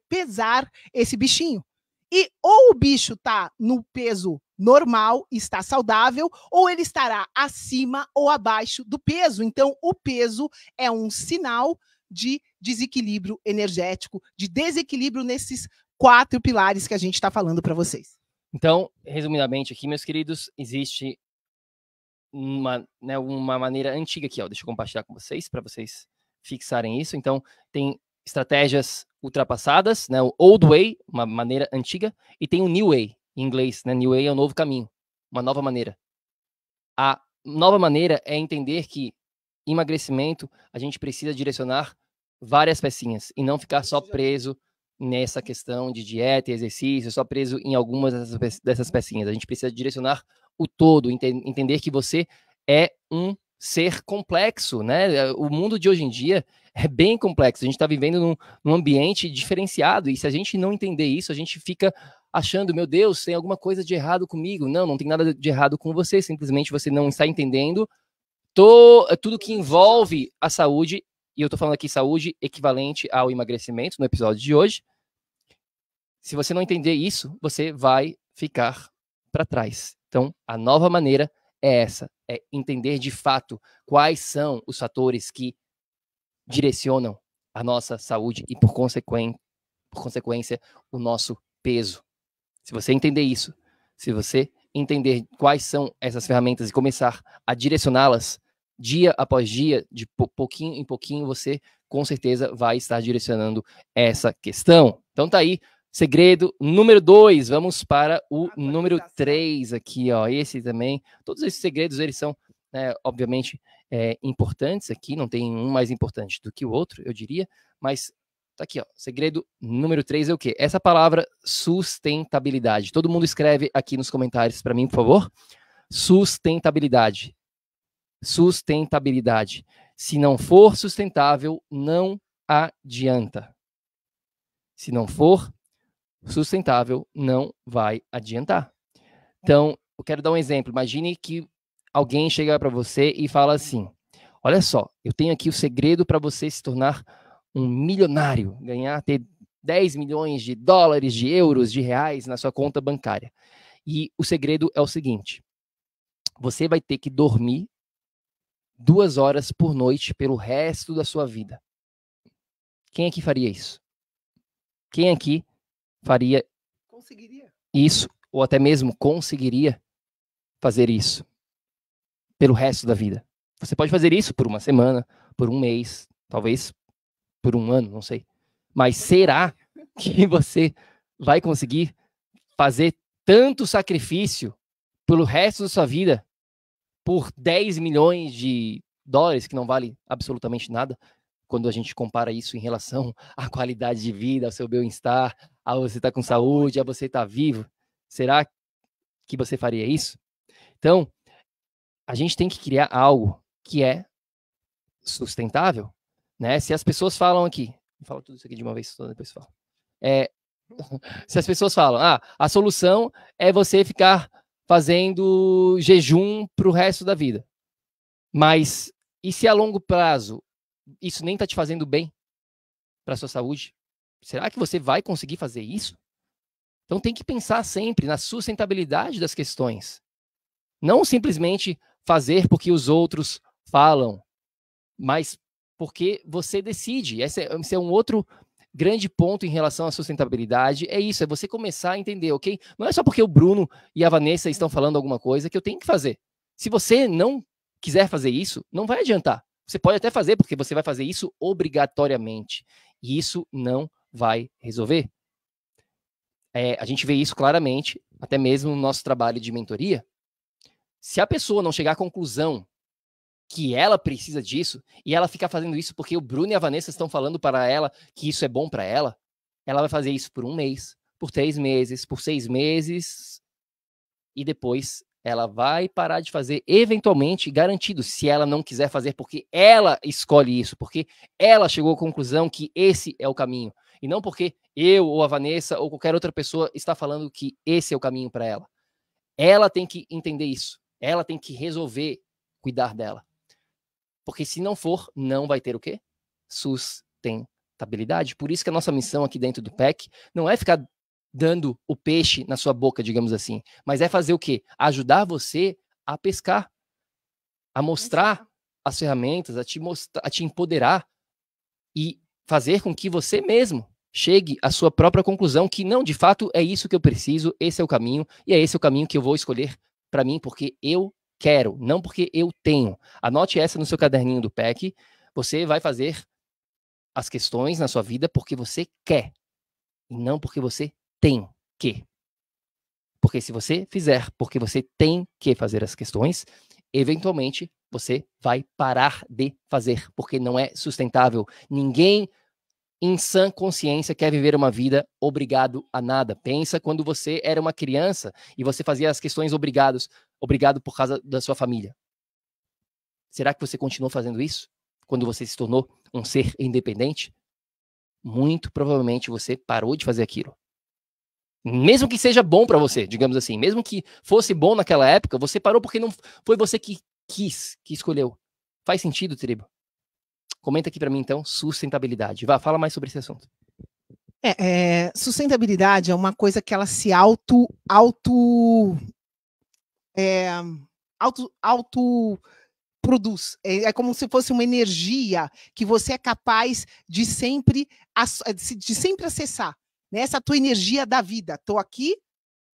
pesar esse bichinho. E ou o bicho está no peso normal, está saudável, ou ele estará acima ou abaixo do peso. Então, o peso é um sinal de desequilíbrio energético, de desequilíbrio nesses 4 pilares que a gente está falando para vocês. Então, resumidamente aqui, meus queridos, existe uma maneira antiga aqui, ó, deixa eu compartilhar com vocês, para vocês fixarem isso. Então, tem estratégias ultrapassadas, né, o old way, uma maneira antiga, e tem o new way, em inglês, né, new way é o novo caminho, uma nova maneira. A nova maneira é entender que emagrecimento, a gente precisa direcionar várias pecinhas e não ficar só preso nessa questão de dieta e exercício, só preso em algumas dessas pecinhas. A gente precisa direcionar o todo, entender que você é um ser complexo, né? O mundo de hoje em dia é bem complexo. A gente está vivendo num ambiente diferenciado, e se a gente não entender isso, a gente fica achando, meu Deus, tem alguma coisa de errado comigo. Não, não tem nada de errado com você, simplesmente você não está entendendo tudo que envolve a saúde, e eu estou falando aqui saúde equivalente ao emagrecimento no episódio de hoje. Se você não entender isso, você vai ficar para trás. Então, a nova maneira é essa, é entender de fato quais são os fatores que direcionam a nossa saúde e, por consequência, o nosso peso. Se você entender isso, se você entender quais são essas ferramentas e começar a direcioná-las dia após dia, de pouquinho em pouquinho, você com certeza vai estar direcionando essa questão. Então tá aí, segredo número 2, vamos para o número 3 aqui, ó, esse também. Todos esses segredos, eles são né, obviamente importantes aqui, não tem um mais importante do que o outro, eu diria, mas tá aqui, ó, segredo número 3 é o quê? Essa palavra sustentabilidade. Todo mundo escreve aqui nos comentários para mim, por favor. Sustentabilidade. Sustentabilidade. Se não for sustentável, não adianta. Se não for sustentável, não vai adiantar. Então, eu quero dar um exemplo. Imagine que alguém chega para você e fala assim: olha só, eu tenho aqui o segredo para você se tornar um milionário, ter 10 milhões de dólares, de euros, de reais na sua conta bancária. E o segredo é o seguinte: você vai ter que dormir 2 horas por noite pelo resto da sua vida. Quem aqui faria isso? Quem aqui conseguiria isso, ou até mesmo conseguiria fazer isso pelo resto da vida? Você pode fazer isso por uma semana, por um mês, talvez por um ano, não sei. Mas será que você vai conseguir fazer tanto sacrifício pelo resto da sua vida por 10 milhões de dólares, que não vale absolutamente nada, quando a gente compara isso em relação à qualidade de vida, ao seu bem-estar, a você estar com saúde, a você estar vivo? Será que você faria isso? Então, a gente tem que criar algo que é sustentável, né? Se as pessoas falam aqui, vou falar tudo isso aqui de uma vez só, depois falo. Se as pessoas falam, a solução é você ficar fazendo jejum para o resto da vida. Mas, e se a longo prazo isso nem está te fazendo bem para a sua saúde? Será que você vai conseguir fazer isso? Então tem que pensar sempre na sustentabilidade das questões. Não simplesmente fazer porque os outros falam, mas porque você decide. Esse é um outro grande ponto em relação à sustentabilidade. É isso, é você começar a entender, ok? Não é só porque o Bruno e a Vanessa estão falando alguma coisa que eu tenho que fazer. Se você não quiser fazer isso, não vai adiantar. Você pode até fazer, porque você vai fazer isso obrigatoriamente. E isso não vai resolver. A gente vê isso claramente, até mesmo no nosso trabalho de mentoria. Se a pessoa não chegar à conclusão que ela precisa disso, e ela ficar fazendo isso porque o Bruno e a Vanessa estão falando para ela que isso é bom para ela, ela vai fazer isso por 1 mês, por 3 meses, por 6 meses, e depois ela vai parar de fazer, eventualmente, garantido, se ela não quiser fazer porque ela escolhe isso, porque ela chegou à conclusão que esse é o caminho, e não porque eu ou a Vanessa ou qualquer outra pessoa está falando que esse é o caminho para ela. Ela tem que entender isso, ela tem que resolver cuidar dela. Porque se não for, não vai ter o quê? Sustentabilidade. Por isso que a nossa missão aqui dentro do PEC não é ficar dando o peixe na sua boca, digamos assim, mas é fazer o quê? Ajudar você a pescar, a mostrar as ferramentas, a te empoderar e fazer com que você mesmo chegue à sua própria conclusão que não, de fato, é isso que eu preciso, esse é o caminho, e é esse o caminho que eu vou escolher para mim, porque eu quero, não porque eu tenho. Anote essa no seu caderninho do PEC. Você vai fazer as questões na sua vida porque você quer, e não porque você tem que. Porque se você fizer porque você tem que fazer as questões, eventualmente você vai parar de fazer, porque não é sustentável. Ninguém em sã consciência quer viver uma vida obrigado a nada. Pensa quando você era uma criança e você fazia as questões obrigado por causa da sua família. Será que você continuou fazendo isso quando você se tornou um ser independente? Muito provavelmente você parou de fazer aquilo. Mesmo que seja bom para você, digamos assim, mesmo que fosse bom naquela época, você parou porque não foi você que quis, que escolheu. Faz sentido, tribo? Comenta aqui para mim, então, sustentabilidade. Fala mais sobre esse assunto. Sustentabilidade é uma coisa que ela se produz. É como se fosse uma energia que você é capaz de sempre acessar. Né? Essa tua energia da vida. Estou aqui,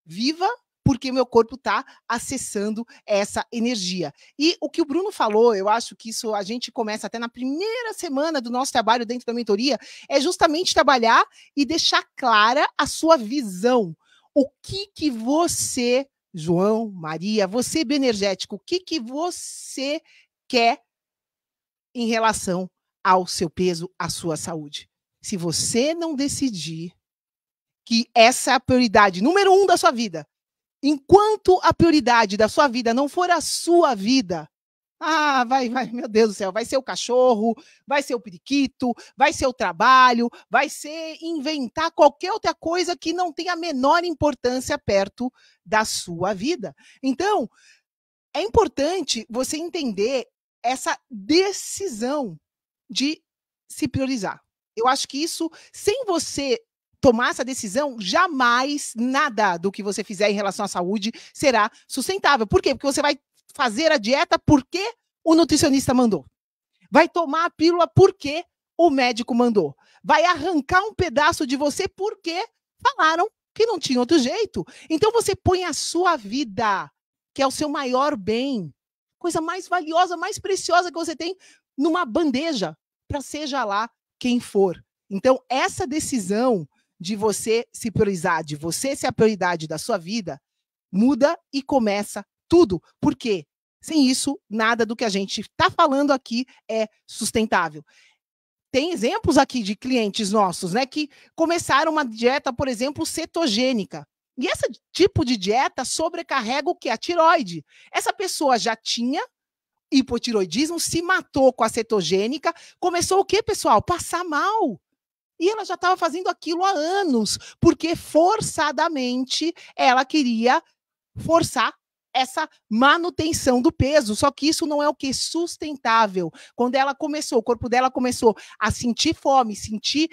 viva, porque meu corpo está acessando essa energia. E o que o Bruno falou, eu acho que isso a gente começa até na primeira semana do nosso trabalho dentro da mentoria, é justamente trabalhar e deixar clara a sua visão. O que você João, Maria, você bioenergético, o que você quer em relação ao seu peso, à sua saúde? Se você não decidir que essa é a prioridade número 1 da sua vida, enquanto a prioridade da sua vida não for a sua vida, vai, meu Deus do céu, vai ser o cachorro, vai ser o periquito, vai ser o trabalho, vai ser inventar qualquer outra coisa que não tenha a menor importância perto da sua vida. Então, é importante você entender essa decisão de se priorizar. Eu acho que isso, sem você tomar essa decisão, jamais nada do que você fizer em relação à saúde será sustentável. Por quê? Porque você vai fazer a dieta porque o nutricionista mandou. Vai tomar a pílula porque o médico mandou. Vai arrancar um pedaço de você porque falaram que não tinha outro jeito. Então você põe a sua vida, que é o seu maior bem, coisa mais valiosa, mais preciosa que você tem, numa bandeja, para seja lá quem for. Então, essa decisão de você se priorizar, de você ser a prioridade da sua vida, muda e começa tudo. Por quê? Sem isso, nada do que a gente está falando aqui é sustentável. Tem exemplos aqui de clientes nossos, né, que começaram uma dieta, por exemplo, cetogênica. E esse tipo de dieta sobrecarrega o quê? A tireoide. Essa pessoa já tinha hipotiroidismo, se matou com a cetogênica, começou o quê, pessoal? Passar mal. E ela já estava fazendo aquilo há anos, porque forçadamente ela queria forçar essa manutenção do peso, só que isso não é o que? Sustentável. Quando ela começou, o corpo dela começou a sentir fome, sentir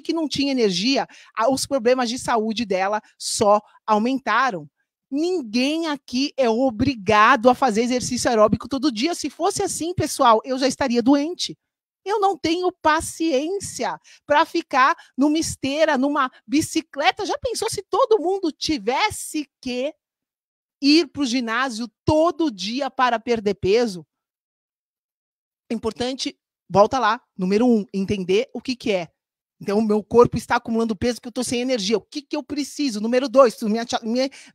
que não tinha energia, os problemas de saúde dela só aumentaram. Ninguém aqui é obrigado a fazer exercício aeróbico todo dia. Se fosse assim, pessoal, eu já estaria doente. Eu não tenho paciência para ficar numa esteira, numa bicicleta. Já pensou se todo mundo tivesse que ir para o ginásio todo dia para perder peso? É importante, volta lá, número 1, entender o que é. Então, o meu corpo está acumulando peso porque eu estou sem energia. O que eu preciso? Número 2,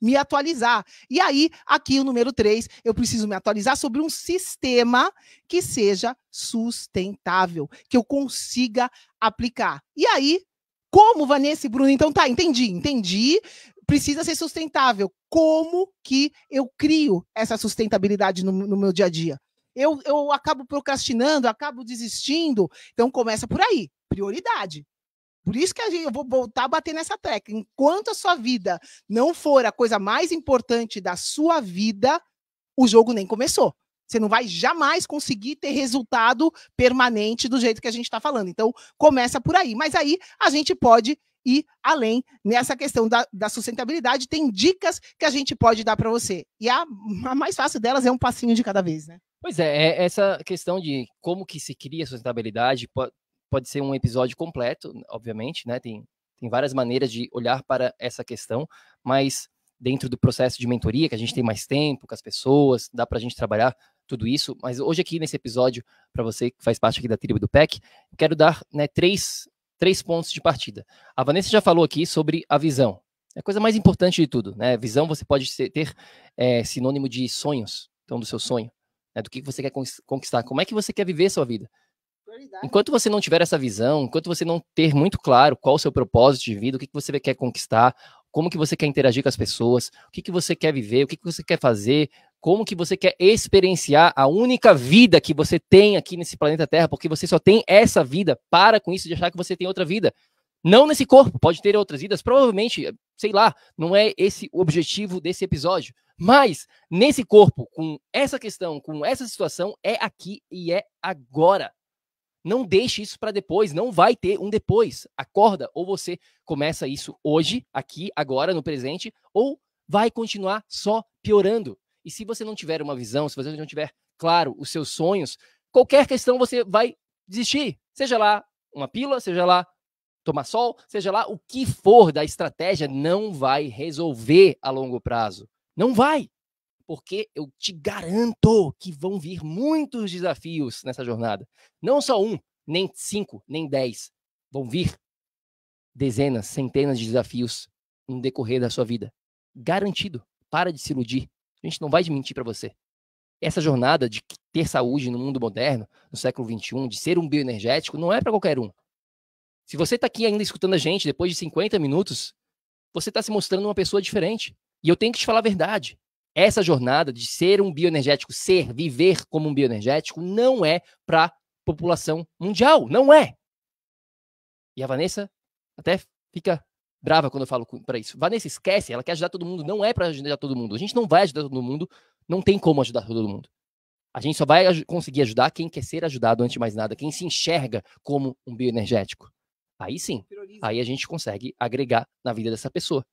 me atualizar. E aí, aqui o número 3, eu preciso me atualizar sobre um sistema que seja sustentável, que eu consiga aplicar. E aí, como, Vanessa e Bruno? Então, tá, entendi. Precisa ser sustentável. Como que eu crio essa sustentabilidade no meu dia a dia? Eu acabo procrastinando, acabo desistindo. Então, começa por aí. Prioridade. Por isso que eu vou voltar a bater nessa tecla. Enquanto a sua vida não for a coisa mais importante da sua vida, o jogo nem começou. Você não vai jamais conseguir ter resultado permanente do jeito que a gente está falando. Então, começa por aí. Mas aí a gente pode ir além nessa questão da sustentabilidade. Tem dicas que a gente pode dar para você. E a mais fácil delas é um passinho de cada vez, né? Pois é, essa questão de como que se cria a sustentabilidade pode ser um episódio completo, obviamente, né? Tem várias maneiras de olhar para essa questão, mas dentro do processo de mentoria, que a gente tem mais tempo com as pessoas, dá para a gente trabalhar tudo isso. Mas hoje aqui nesse episódio, para você que faz parte aqui da tribo do PEC, quero dar, né, três pontos de partida. A Vanessa já falou aqui sobre a visão. É a coisa mais importante de tudo, né? Visão você pode ter sinônimo de sonhos, então do seu sonho, né? Do que você quer conquistar, como é que você quer viver a sua vida. Enquanto você não tiver essa visão, enquanto você não ter muito claro qual o seu propósito de vida, o que você quer conquistar, como que você quer interagir com as pessoas, o que você quer viver, o que você quer fazer, como que você quer experienciar a única vida que você tem aqui nesse planeta Terra, porque você só tem essa vida, para com isso de achar que você tem outra vida. Não nesse corpo, pode ter outras vidas, provavelmente, sei lá, não é esse o objetivo desse episódio, mas nesse corpo, com essa questão, com essa situação, é aqui e é agora. Não deixe isso para depois, não vai ter um depois. Acorda, ou você começa isso hoje, aqui, agora, no presente, ou vai continuar só piorando. E se você não tiver uma visão, se você não tiver claro os seus sonhos, qualquer questão você vai desistir. Seja lá uma pílula, seja lá tomar sol, seja lá o que for da estratégia, não vai resolver a longo prazo. Não vai. Porque eu te garanto que vão vir muitos desafios nessa jornada. Não só 1, nem 5, nem 10. Vão vir dezenas, centenas de desafios no decorrer da sua vida. Garantido. Para de se iludir. A gente não vai mentir para você. Essa jornada de ter saúde no mundo moderno, no século XXI, de ser um bioenergético, não é para qualquer um. Se você está aqui ainda escutando a gente depois de 50 minutos, você está se mostrando uma pessoa diferente. E eu tenho que te falar a verdade. Essa jornada de ser um bioenergético, viver como um bioenergético, não é para a população mundial. Não é. E a Vanessa até fica brava quando eu falo para isso. Vanessa, esquece, ela quer ajudar todo mundo. Não é para ajudar todo mundo. A gente não vai ajudar todo mundo. Não tem como ajudar todo mundo. A gente só vai conseguir ajudar quem quer ser ajudado antes de mais nada. Quem se enxerga como um bioenergético. Aí sim, aí a gente consegue agregar na vida dessa pessoa.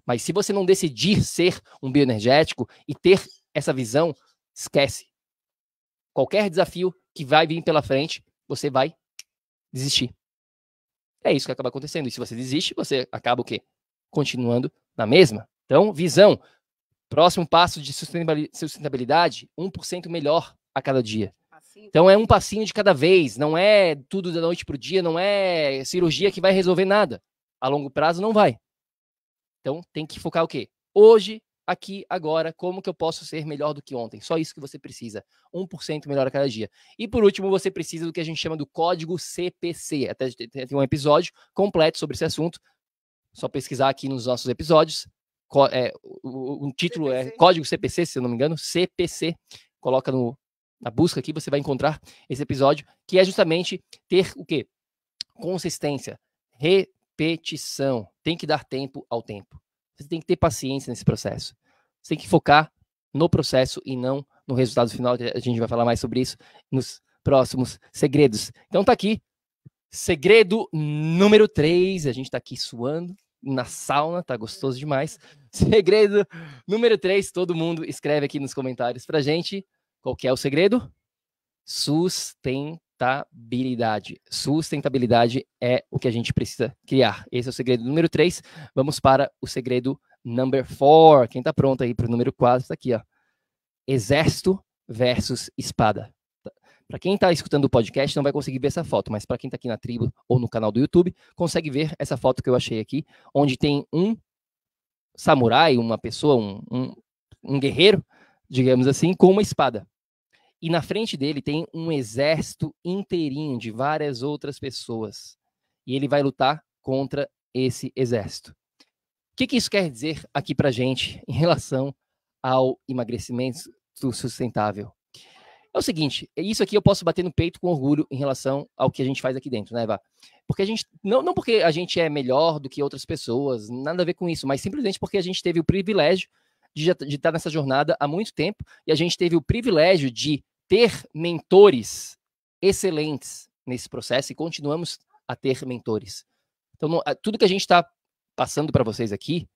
Mas se você não decidir ser um bioenergético e ter essa visão, esquece. Qualquer desafio que vai vir pela frente, você vai desistir. É isso que acaba acontecendo. E se você desiste, você acaba o quê? Continuando na mesma. Então, visão. Próximo passo de sustentabilidade, 1% melhor a cada dia. Então é um passinho de cada vez, não é tudo da noite para o dia, não é cirurgia que vai resolver nada. A longo prazo não vai. Então tem que focar o quê? Hoje, aqui, agora, como que eu posso ser melhor do que ontem? Só isso que você precisa. 1% melhor a cada dia. E por último, você precisa do que a gente chama do código CPC. Até tem um episódio completo sobre esse assunto. Só pesquisar aqui nos nossos episódios. O título CPC. É Código CPC, se eu não me engano, CPC. Coloca na busca aqui, você vai encontrar esse episódio, que é justamente ter o quê? Consistência, repetição. Tem que dar tempo ao tempo. Você tem que ter paciência nesse processo. Você tem que focar no processo e não no resultado final. A gente vai falar mais sobre isso nos próximos segredos. Então tá aqui, segredo número 3. A gente tá aqui suando na sauna, tá gostoso demais. Segredo número 3, todo mundo escreve aqui nos comentários pra gente. Qual que é o segredo? Sustentabilidade. Sustentabilidade é o que a gente precisa criar. Esse é o segredo número 3. Vamos para o segredo number 4. Quem tá pronto aí pro número 4, tá aqui, ó. Exército versus espada. Para quem está escutando o podcast, não vai conseguir ver essa foto, mas para quem está aqui na tribo ou no canal do YouTube, consegue ver essa foto que eu achei aqui, onde tem um samurai, uma pessoa, um guerreiro, digamos assim, com uma espada. E na frente dele tem um exército inteirinho de várias outras pessoas. E ele vai lutar contra esse exército. O que isso quer dizer aqui para gente em relação ao emagrecimento sustentável? É o seguinte, isso aqui eu posso bater no peito com orgulho em relação ao que a gente faz aqui dentro, né, Eva? Porque a gente, não porque a gente é melhor do que outras pessoas, nada a ver com isso, mas simplesmente porque a gente teve o privilégio de estar nessa jornada há muito tempo e a gente teve o privilégio de ter mentores excelentes nesse processo e continuamos a ter mentores. Então, tudo que a gente está passando para vocês aqui,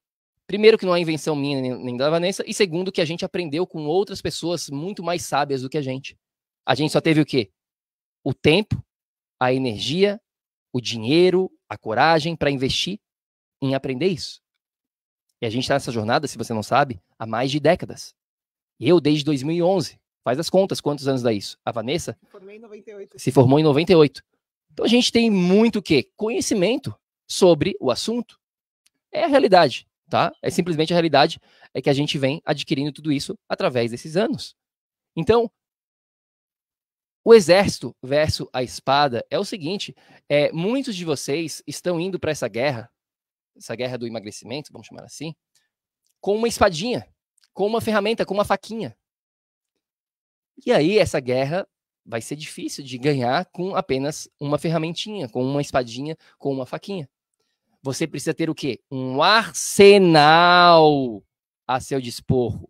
primeiro que não é invenção minha nem da Vanessa, e segundo que a gente aprendeu com outras pessoas muito mais sábias do que a gente. A gente só teve o quê? O tempo, a energia, o dinheiro, a coragem para investir em aprender isso. E a gente está nessa jornada, se você não sabe, há mais de décadas. Eu, desde 2011, faz as contas, quantos anos dá isso? A Vanessa se formou em 98. Então a gente tem muito o quê? Conhecimento sobre o assunto. É a realidade. Tá? É simplesmente a realidade é que a gente vem adquirindo tudo isso através desses anos. Então, o exército versus a espada é o seguinte, muitos de vocês estão indo para essa guerra do emagrecimento, vamos chamar assim, com uma espadinha, com uma ferramenta, com uma faquinha. E aí essa guerra vai ser difícil de ganhar com apenas uma ferramentinha, com uma espadinha, com uma faquinha. Você precisa ter o quê? Um arsenal a seu dispor.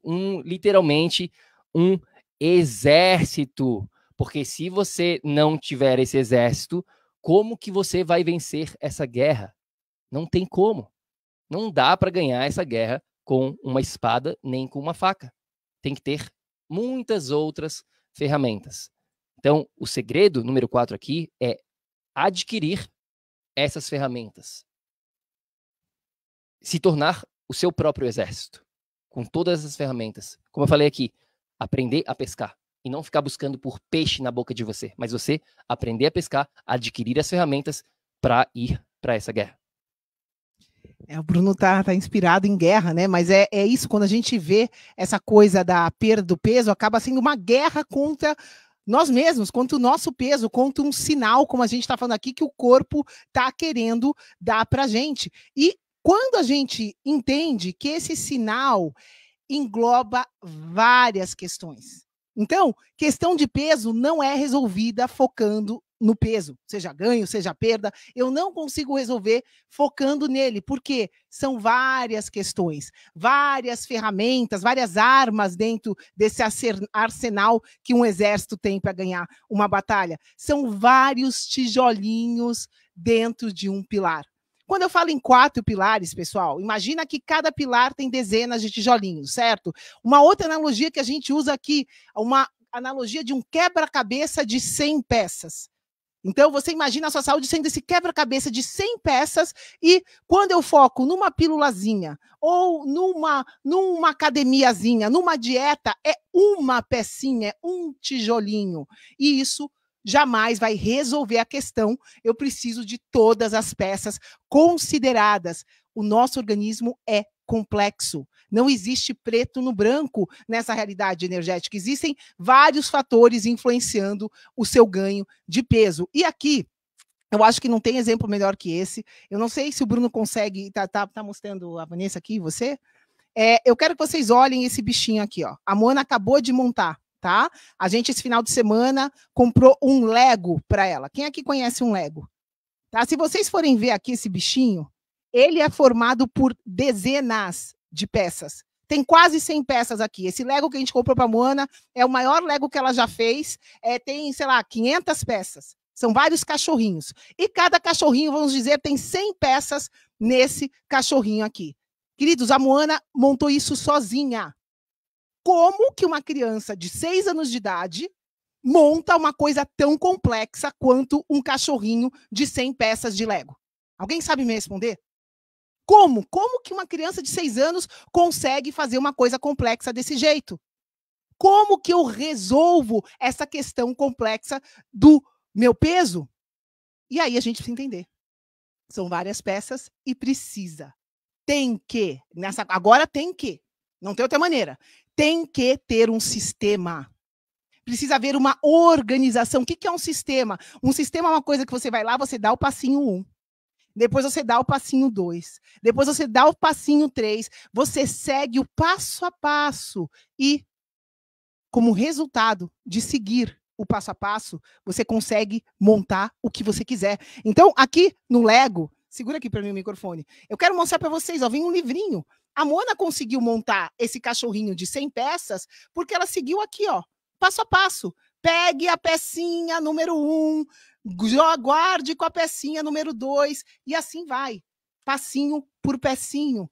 Literalmente, um exército. Porque se você não tiver esse exército, como que você vai vencer essa guerra? Não tem como. Não dá para ganhar essa guerra com uma espada nem com uma faca. Tem que ter muitas outras ferramentas. Então, o segredo número 4 aqui é adquirir essas ferramentas. Se tornar o seu próprio exército, com todas as ferramentas. Como eu falei aqui, aprender a pescar e não ficar buscando por peixe na boca de você, mas você aprender a pescar, adquirir as ferramentas para ir para essa guerra. O Bruno tá inspirado em guerra, né? Mas é isso, quando a gente vê essa coisa da perda do peso, acaba sendo uma guerra contra nós mesmos, contra o nosso peso, contra um sinal, como a gente está falando aqui, que o corpo está querendo dar para a gente. E quando a gente entende que esse sinal engloba várias questões. Então, questão de peso não é resolvida focando no peso, seja ganho, seja perda. Eu não consigo resolver focando nele, porque são várias questões, várias ferramentas, várias armas dentro desse arsenal que um exército tem para ganhar uma batalha. São vários tijolinhos dentro de um pilar. Quando eu falo em 4 pilares, pessoal, imagina que cada pilar tem dezenas de tijolinhos, certo? Uma outra analogia que a gente usa aqui, uma analogia de um quebra-cabeça de 100 peças. Então, você imagina a sua saúde sendo esse quebra-cabeça de 100 peças e quando eu foco numa pílulazinha ou numa academiazinha, numa dieta, é uma pecinha, é um tijolinho. E isso jamais vai resolver a questão. Eu preciso de todas as peças consideradas. O nosso organismo é complexo. Não existe preto no branco nessa realidade energética. Existem vários fatores influenciando o seu ganho de peso. E aqui, eu acho que não tem exemplo melhor que esse. Eu não sei se o Bruno consegue... Tá mostrando a Vanessa aqui, você? Eu quero que vocês olhem esse bichinho aqui, ó. A Mona acabou de montar. Tá? A gente, esse final de semana, comprou um Lego para ela. Quem aqui conhece um Lego? Tá? Se vocês forem ver aqui esse bichinho, ele é formado por dezenas de peças. Tem quase 100 peças aqui. Esse Lego que a gente comprou para a Moana é o maior Lego que ela já fez. Tem, sei lá, 500 peças. São vários cachorrinhos. E cada cachorrinho, vamos dizer, tem 100 peças nesse cachorrinho aqui. Queridos, a Moana montou isso sozinha. Como que uma criança de 6 anos de idade monta uma coisa tão complexa quanto um cachorrinho de 100 peças de Lego? Alguém sabe me responder? Como? Como que uma criança de 6 anos consegue fazer uma coisa complexa desse jeito? Como que eu resolvo essa questão complexa do meu peso? E aí a gente precisa entender. São várias peças e precisa. Tem que. Agora tem que. Não tem outra maneira. Tem que ter um sistema. Precisa haver uma organização. O que é um sistema? Um sistema é uma coisa que você vai lá, você dá o passinho 1. Depois você dá o passinho 2. Depois você dá o passinho 3. Você segue o passo a passo. E, como resultado de seguir o passo a passo, você consegue montar o que você quiser. Então, aqui no Lego, segura aqui para mim o microfone. Eu quero mostrar para vocês, ó, vem um livrinho. A Mona conseguiu montar esse cachorrinho de 100 peças porque ela seguiu aqui, ó, passo a passo. Pegue a pecinha número 1, guarde com a pecinha número 2 e assim vai. Passinho por passinho,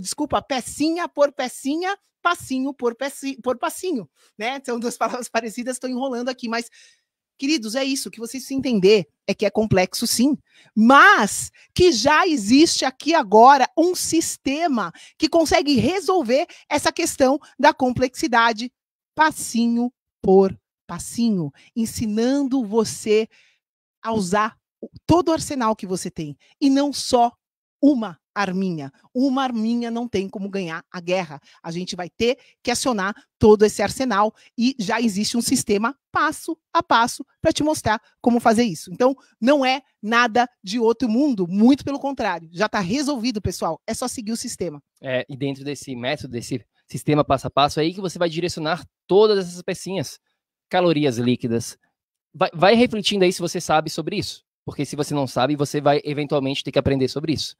desculpa, pecinha por pecinha, passinho por passinho, né? São 2 palavras parecidas, estou enrolando aqui, mas queridos, é isso, que vocês precisam entender é que é complexo sim, mas que já existe aqui agora um sistema que consegue resolver essa questão da complexidade passinho por passinho, ensinando você a usar todo o arsenal que você tem, e não só uma arminha. Uma arminha não tem como ganhar a guerra. A gente vai ter que acionar todo esse arsenal e já existe um sistema passo a passo para te mostrar como fazer isso. Então, não é nada de outro mundo, muito pelo contrário. Já está resolvido, pessoal. É só seguir o sistema. E dentro desse método, desse sistema passo a passo, é aí que você vai direcionar todas essas pecinhas. Calorias líquidas. Vai refletindo aí se você sabe sobre isso. Porque se você não sabe, você vai eventualmente ter que aprender sobre isso.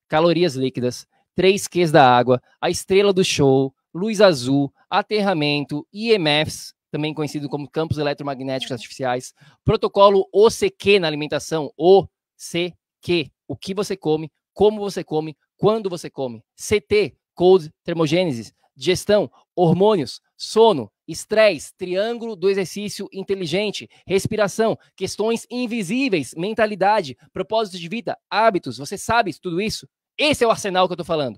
Calorias líquidas, 3 Qs da água, a estrela do show, luz azul, aterramento, IMFs, também conhecido como campos eletromagnéticos artificiais, protocolo OCQ na alimentação, OCQ, o que você come, como você come, quando você come, CT, Cold Thermogenesis, digestão, hormônios, sono, estresse, triângulo do exercício inteligente, respiração, questões invisíveis, mentalidade, propósito de vida, hábitos, você sabe tudo isso? Esse é o arsenal que eu tô falando.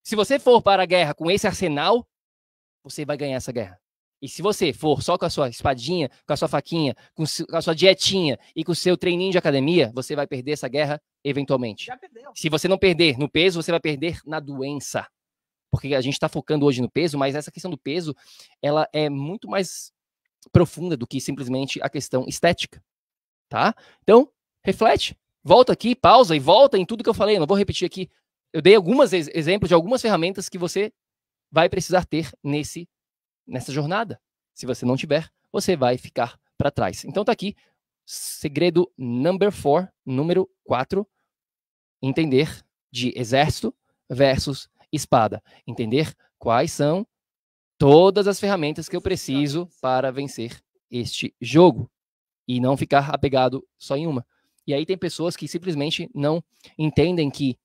Se você for para a guerra com esse arsenal, você vai ganhar essa guerra. E se você for só com a sua espadinha, com a sua faquinha, com a sua dietinha e com o seu treininho de academia, você vai perder essa guerra eventualmente. Já perdeu. Se você não perder no peso, você vai perder na doença. Porque a gente está focando hoje no peso, mas essa questão do peso, ela é muito mais profunda do que simplesmente a questão estética, tá? Então, reflete, volta aqui, pausa e volta em tudo que eu falei. Eu não vou repetir aqui. Eu dei alguns exemplos de algumas ferramentas que você vai precisar ter nessa jornada. Se você não tiver, você vai ficar para trás. Então tá aqui, segredo número 4, entender de exército versus espada. Entender quais são todas as ferramentas que eu preciso para vencer este jogo e não ficar apegado só em uma. E aí tem pessoas que simplesmente não entendem que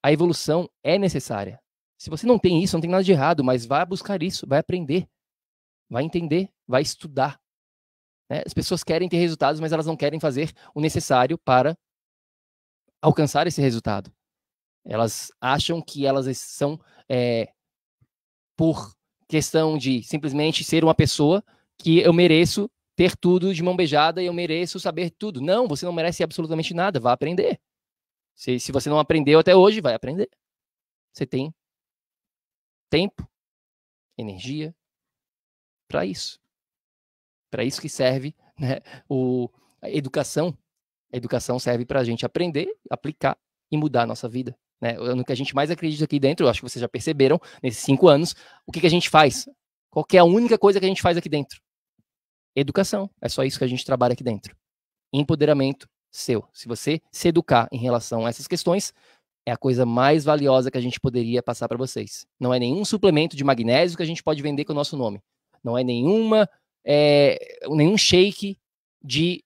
a evolução é necessária. Se você não tem isso, não tem nada de errado, mas vai buscar isso, vai aprender, vai entender, vai estudar. Né? As pessoas querem ter resultados, mas elas não querem fazer o necessário para alcançar esse resultado. Elas acham que elas são, por questão de simplesmente ser uma pessoa, que eu mereço ter tudo de mão beijada e eu mereço saber tudo. Não, você não merece absolutamente nada, vá aprender. Se você não aprendeu até hoje, vai aprender. Você tem tempo, energia para isso. Para isso que serve, né, a educação. A educação serve para a gente aprender, aplicar e mudar a nossa vida. Né? No que a gente mais acredita aqui dentro, eu acho que vocês já perceberam, nesses 5 anos, o que a gente faz? Qual que é a única coisa que a gente faz aqui dentro? Educação. É só isso que a gente trabalha aqui dentro. Empoderamento seu. Se você se educar em relação a essas questões, é a coisa mais valiosa que a gente poderia passar para vocês. Não é nenhum suplemento de magnésio que a gente pode vender com o nosso nome. Não é nenhum shake de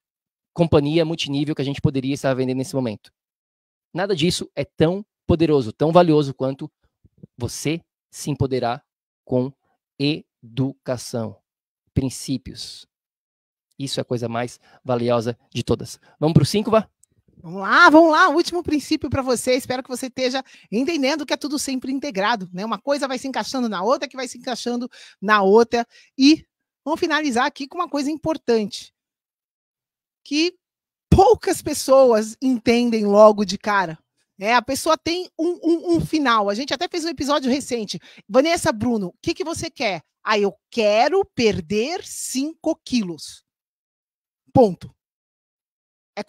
companhia multinível que a gente poderia estar vendendo nesse momento. Nada disso é tão poderoso, tão valioso quanto você se empoderar com educação, princípios. Isso é a coisa mais valiosa de todas. Vamos para o 5, Vá? Vamos lá, último princípio para você. Espero que você esteja entendendo que é tudo sempre integrado, né? Uma coisa vai se encaixando na outra, que vai se encaixando na outra. E vamos finalizar aqui com uma coisa importante, que poucas pessoas entendem logo de cara. A pessoa tem um final. A gente até fez um episódio recente. Vanessa, Bruno, o que você quer? Eu quero perder 5 quilos. Ponto. É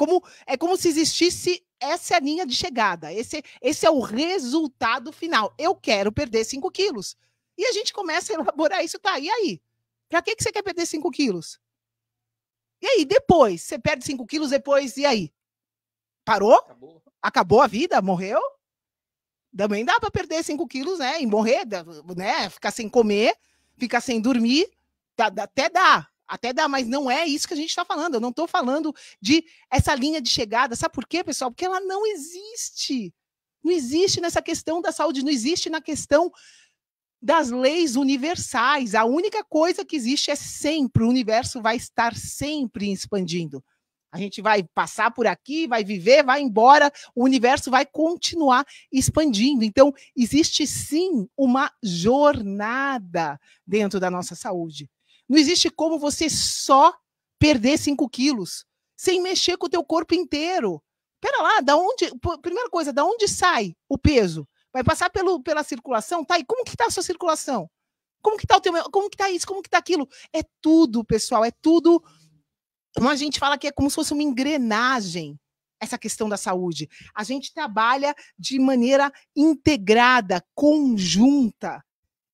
como se existisse essa linha de chegada. Esse é o resultado final. Eu quero perder 5 quilos. E a gente começa a elaborar isso. Tá, e aí? Pra que você quer perder 5 quilos? E aí, depois? Você perde 5 quilos, depois, e aí? Parou? Acabou a vida? Morreu? Também dá para perder 5 quilos, né? E morrer, né? Ficar sem comer, ficar sem dormir, até dá, mas não é isso que a gente está falando. Eu não estou falando de essa linha de chegada. Sabe por quê, pessoal? Porque ela não existe. Não existe nessa questão da saúde, não existe na questão das leis universais. A única coisa que existe é sempre, o universo vai estar sempre expandindo. A gente vai passar por aqui, vai viver, vai embora, o universo vai continuar expandindo. Então, existe sim uma jornada dentro da nossa saúde. Não existe como você só perder 5 quilos sem mexer com o teu corpo inteiro. Pera lá, primeira coisa, da onde sai o peso? Vai passar pela circulação? Tá, e como que tá a sua circulação? Como que tá como que tá isso? Como que tá aquilo? É tudo, pessoal, é tudo. Como a gente fala que é como se fosse uma engrenagem, essa questão da saúde. A gente trabalha de maneira integrada, conjunta.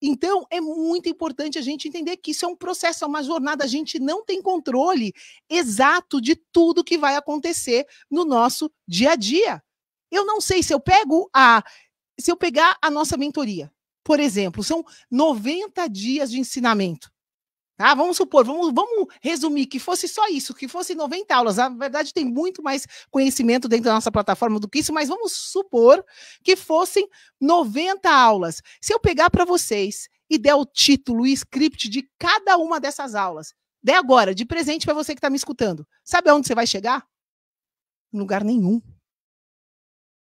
Então, é muito importante a gente entender que isso é um processo, é uma jornada. A gente não tem controle exato de tudo que vai acontecer no nosso dia a dia. Eu não sei se eu pegar a nossa mentoria, por exemplo, são 90 dias de ensinamento. Tá? Vamos supor, vamos resumir que fosse só isso, que fosse 90 aulas. Na verdade, tem muito mais conhecimento dentro da nossa plataforma do que isso, mas vamos supor que fossem 90 aulas. Se eu pegar para vocês e der o título e script de cada uma dessas aulas, der agora, de presente para você que está me escutando, sabe aonde você vai chegar? Em lugar nenhum.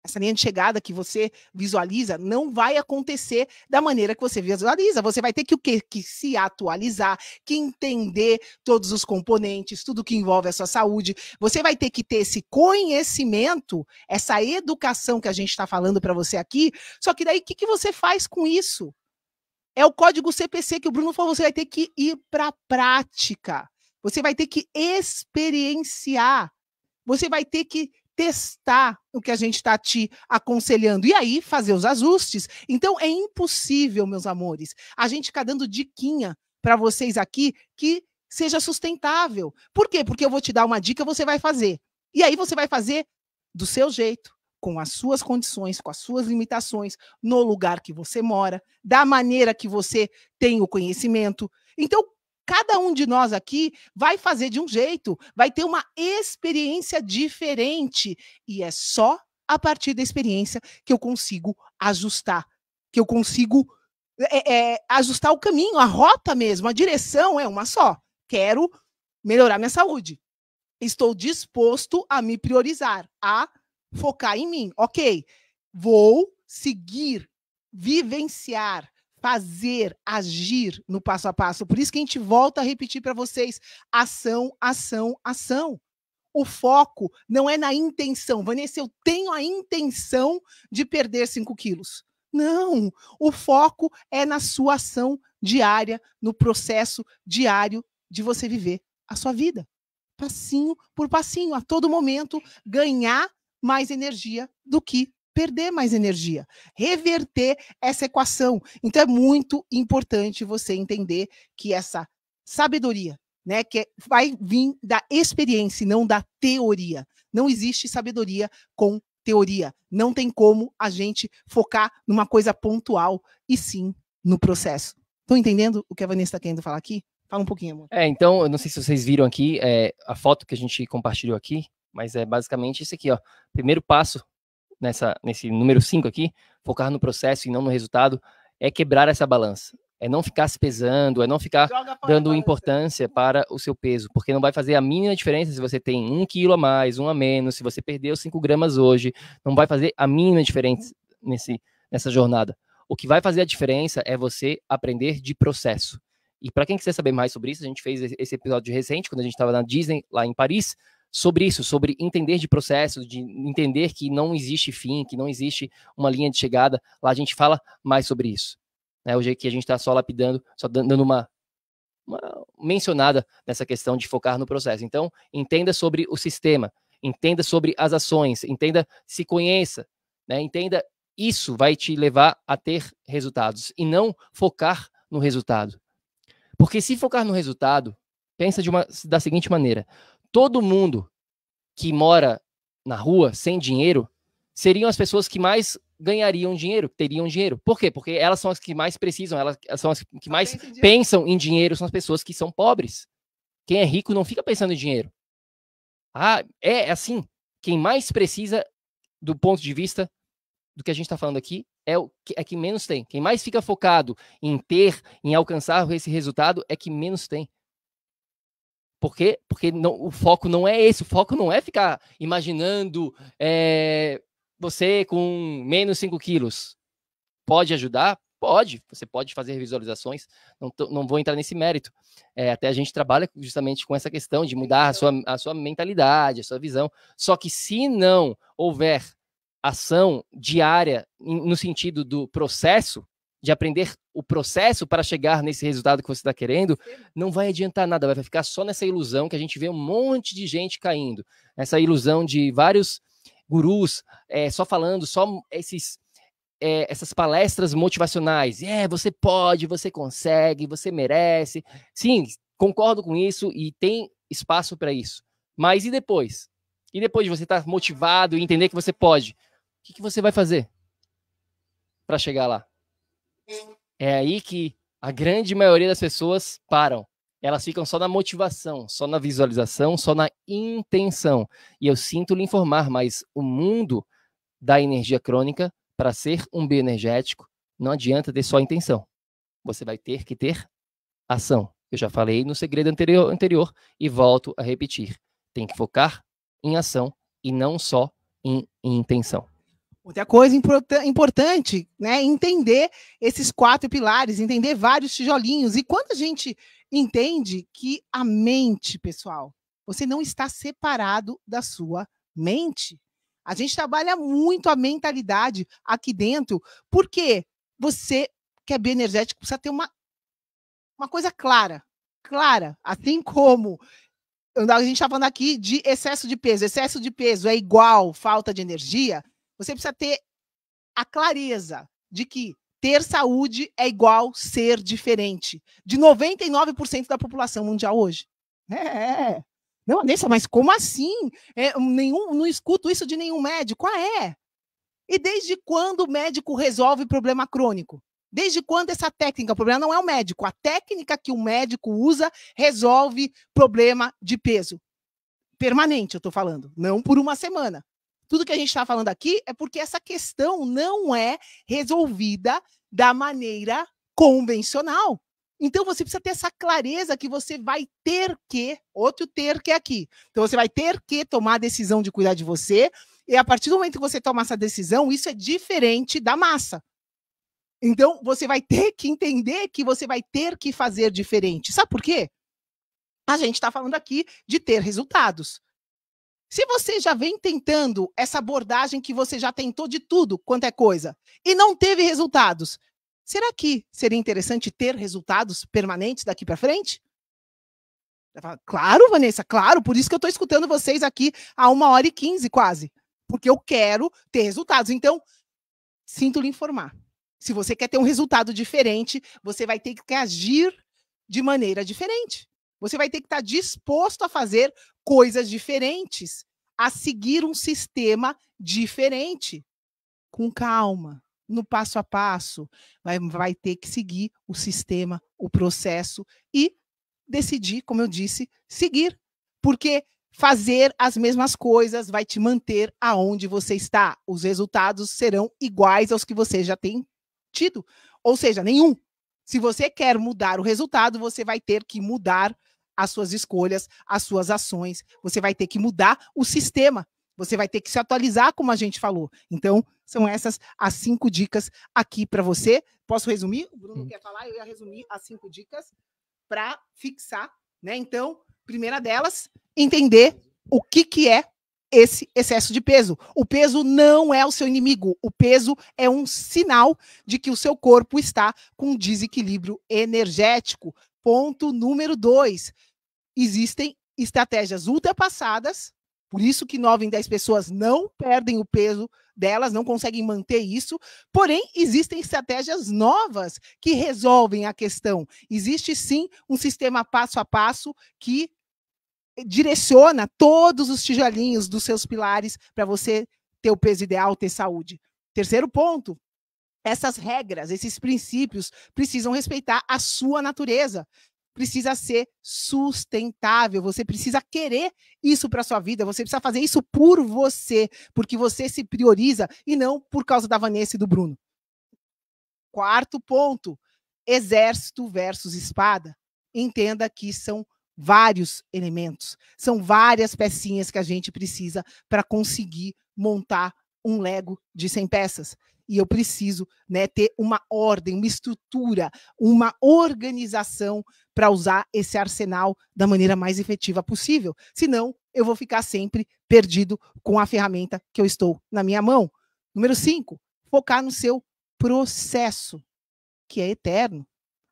essa linha de chegada que você visualiza não vai acontecer da maneira que você visualiza. Você vai ter que o quê? Que se atualizar, que entender todos os componentes, tudo que envolve a sua saúde. Você vai ter que ter esse conhecimento, essa educação que a gente está falando para você aqui. Só que daí, o que você faz com isso? É o código CPC que o Bruno falou, você vai ter que ir para a prática. Você vai ter que experienciar. Você vai ter que testar o que a gente está te aconselhando e aí fazer os ajustes. Então, é impossível, meus amores, a gente ficar dando diquinha para vocês aqui que seja sustentável. Por quê? Porque eu vou te dar uma dica, você vai fazer. E aí você vai fazer do seu jeito, com as suas condições, com as suas limitações, no lugar que você mora, da maneira que você tem o conhecimento. Então, cada um de nós aqui vai fazer de um jeito, vai ter uma experiência diferente. E é só a partir da experiência que eu consigo ajustar, que eu consigo ajustar o caminho, a rota mesmo, a direção é uma só. Quero melhorar minha saúde. Estou disposto a me priorizar, a focar em mim. Ok, vou seguir, vivenciar, fazer, agir no passo a passo. Por isso que a gente volta a repetir para vocês: ação, ação, ação. O foco não é na intenção. Vanessa, eu tenho a intenção de perder 5 quilos. Não, o foco é na sua ação diária, no processo diário de você viver a sua vida. Passinho por passinho, a todo momento, ganhar mais energia do que perder mais energia, reverter essa equação. Então é muito importante você entender que essa sabedoria, né, que vai vir da experiência e não da teoria. Não existe sabedoria com teoria. Não tem como a gente focar numa coisa pontual e sim no processo. Estão entendendo o que a Vanessa está querendo falar aqui? Fala um pouquinho, amor. Então, eu não sei se vocês viram aqui a foto que a gente compartilhou aqui, mas é basicamente isso aqui, ó. Primeiro passo nesse número 5 aqui, focar no processo e não no resultado, é quebrar essa balança. É não ficar se pesando, é não ficar dando importância para o seu peso, porque não vai fazer a mínima diferença se você tem 1 quilo a mais, 1 a menos, se você perdeu 5 gramas hoje, não vai fazer a mínima diferença nessa jornada. O que vai fazer a diferença é você aprender de processo. E para quem quiser saber mais sobre isso, a gente fez esse episódio recente, quando a gente estava na Disney, lá em Paris, sobre isso, sobre entender de processo, de entender que não existe fim, que não existe uma linha de chegada. Lá a gente fala mais sobre isso. Hoje aqui a gente está só lapidando, só dando uma mencionada nessa questão de focar no processo. Então, entenda sobre o sistema, entenda sobre as ações, entenda, se conheça, né? Entenda, isso vai te levar a ter resultados e não focar no resultado. Porque se focar no resultado, pensa da seguinte maneira: todo mundo que mora na rua sem dinheiro seriam as pessoas que mais ganhariam dinheiro, teriam dinheiro. Por quê? Porque elas são as que mais precisam, elas são as que mais pensam em dinheiro, são as pessoas que são pobres. Quem é rico não fica pensando em dinheiro. É assim, quem mais precisa do ponto de vista do que a gente está falando aqui é quem menos tem. Quem mais fica focado em alcançar esse resultado é quem menos tem. Por quê? Porque o foco não é esse. O foco não é ficar imaginando você com menos 5 quilos. Pode ajudar? Pode. Você pode fazer visualizações. Não vou entrar nesse mérito. Até a gente trabalha justamente com essa questão de mudar a sua mentalidade, a sua visão. Só que se não houver ação diária no sentido do processo, de aprender o processo para chegar nesse resultado que você está querendo, não vai adiantar nada, vai ficar só nessa ilusão que a gente vê um monte de gente caindo, essa ilusão de vários gurus só falando, só essas palestras motivacionais, você pode, você consegue, você merece. Sim, concordo com isso e tem espaço para isso, mas e depois? E depois de você estar motivado e entender que você pode, o que você vai fazer para chegar lá? É aí que a grande maioria das pessoas param. Elas ficam só na motivação, só na visualização, só na intenção. E eu sinto lhe informar, mas o mundo da energia crônica, para ser um bioenergético, não adianta ter só intenção. Você vai ter que ter ação. Eu já falei no segredo anterior e volto a repetir. Tem que focar em ação e não só em intenção. Outra coisa importante, né? Entender esses 4 pilares, entender vários tijolinhos. E quando a gente entende que a mente, pessoal, você não está separado da sua mente. A gente trabalha muito a mentalidade aqui dentro, porque você que é bioenergético precisa ter uma coisa clara. Clara, assim como a gente está falando aqui de excesso de peso. Excesso de peso é igual falta de energia. Você precisa ter a clareza de que ter saúde é igual ser diferente. De 99% da população mundial hoje. Não, Vanessa, mas como assim? Não escuto isso de nenhum médico. E desde quando o médico resolve problema crônico? Desde quando essa técnica, o problema não é o médico, a técnica que o médico usa resolve problema de peso. Permanente, eu estou falando, não por uma semana. Tudo que a gente está falando aqui é porque essa questão não é resolvida da maneira convencional. Então, você precisa ter essa clareza que você vai ter que, outro ter que aqui. Então, você vai ter que tomar a decisão de cuidar de você, e a partir do momento que você toma essa decisão, isso é diferente da massa. Então, você vai ter que entender que você vai ter que fazer diferente. Sabe por quê? A gente está falando aqui de ter resultados. Se você já vem tentando essa abordagem que você já tentou de tudo quanto é coisa e não teve resultados, será que seria interessante ter resultados permanentes daqui para frente? Claro, Vanessa, claro, por isso que eu estou escutando vocês aqui há 1h15 quase, porque eu quero ter resultados. Então, sinto lhe informar. Se você quer ter um resultado diferente, você vai ter que agir de maneira diferente. Você vai ter que estar disposto a fazer coisas diferentes, a seguir um sistema diferente, com calma, no passo a passo. Vai ter que seguir o sistema, o processo e decidir, como eu disse, seguir. Porque fazer as mesmas coisas vai te manter aonde você está. Os resultados serão iguais aos que você já tem tido, ou seja, nenhum. Se você quer mudar o resultado, você vai ter que mudar as suas escolhas, as suas ações, você vai ter que mudar o sistema, você vai ter que se atualizar, como a gente falou. Então, são essas as 5 dicas aqui para você. Posso resumir? O Bruno quer falar, eu ia resumir as 5 dicas para fixar, né? Então, primeira delas, entender o que é esse excesso de peso. O peso não é o seu inimigo. O peso é um sinal de que o seu corpo está com desequilíbrio energético. Ponto número 2. Existem estratégias ultrapassadas, por isso que 9 em 10 pessoas não perdem o peso delas, não conseguem manter isso. Porém, existem estratégias novas que resolvem a questão. Existe, sim, um sistema passo a passo que direciona todos os tijolinhos dos seus pilares para você ter o peso ideal, ter saúde. Terceiro ponto, essas regras, esses princípios precisam respeitar a sua natureza. Precisa ser sustentável, você precisa querer isso para a sua vida, você precisa fazer isso por você, porque você se prioriza e não por causa da Vanessa e do Bruno. Quarto ponto, exército versus espada. Entenda que são vários elementos, são várias pecinhas que a gente precisa para conseguir montar um Lego de 100 peças. E eu preciso, né, ter uma ordem, uma estrutura, uma organização para usar esse arsenal da maneira mais efetiva possível. Senão, eu vou ficar sempre perdido com a ferramenta que eu estou na minha mão. Número 5, focar no seu processo, que é eterno.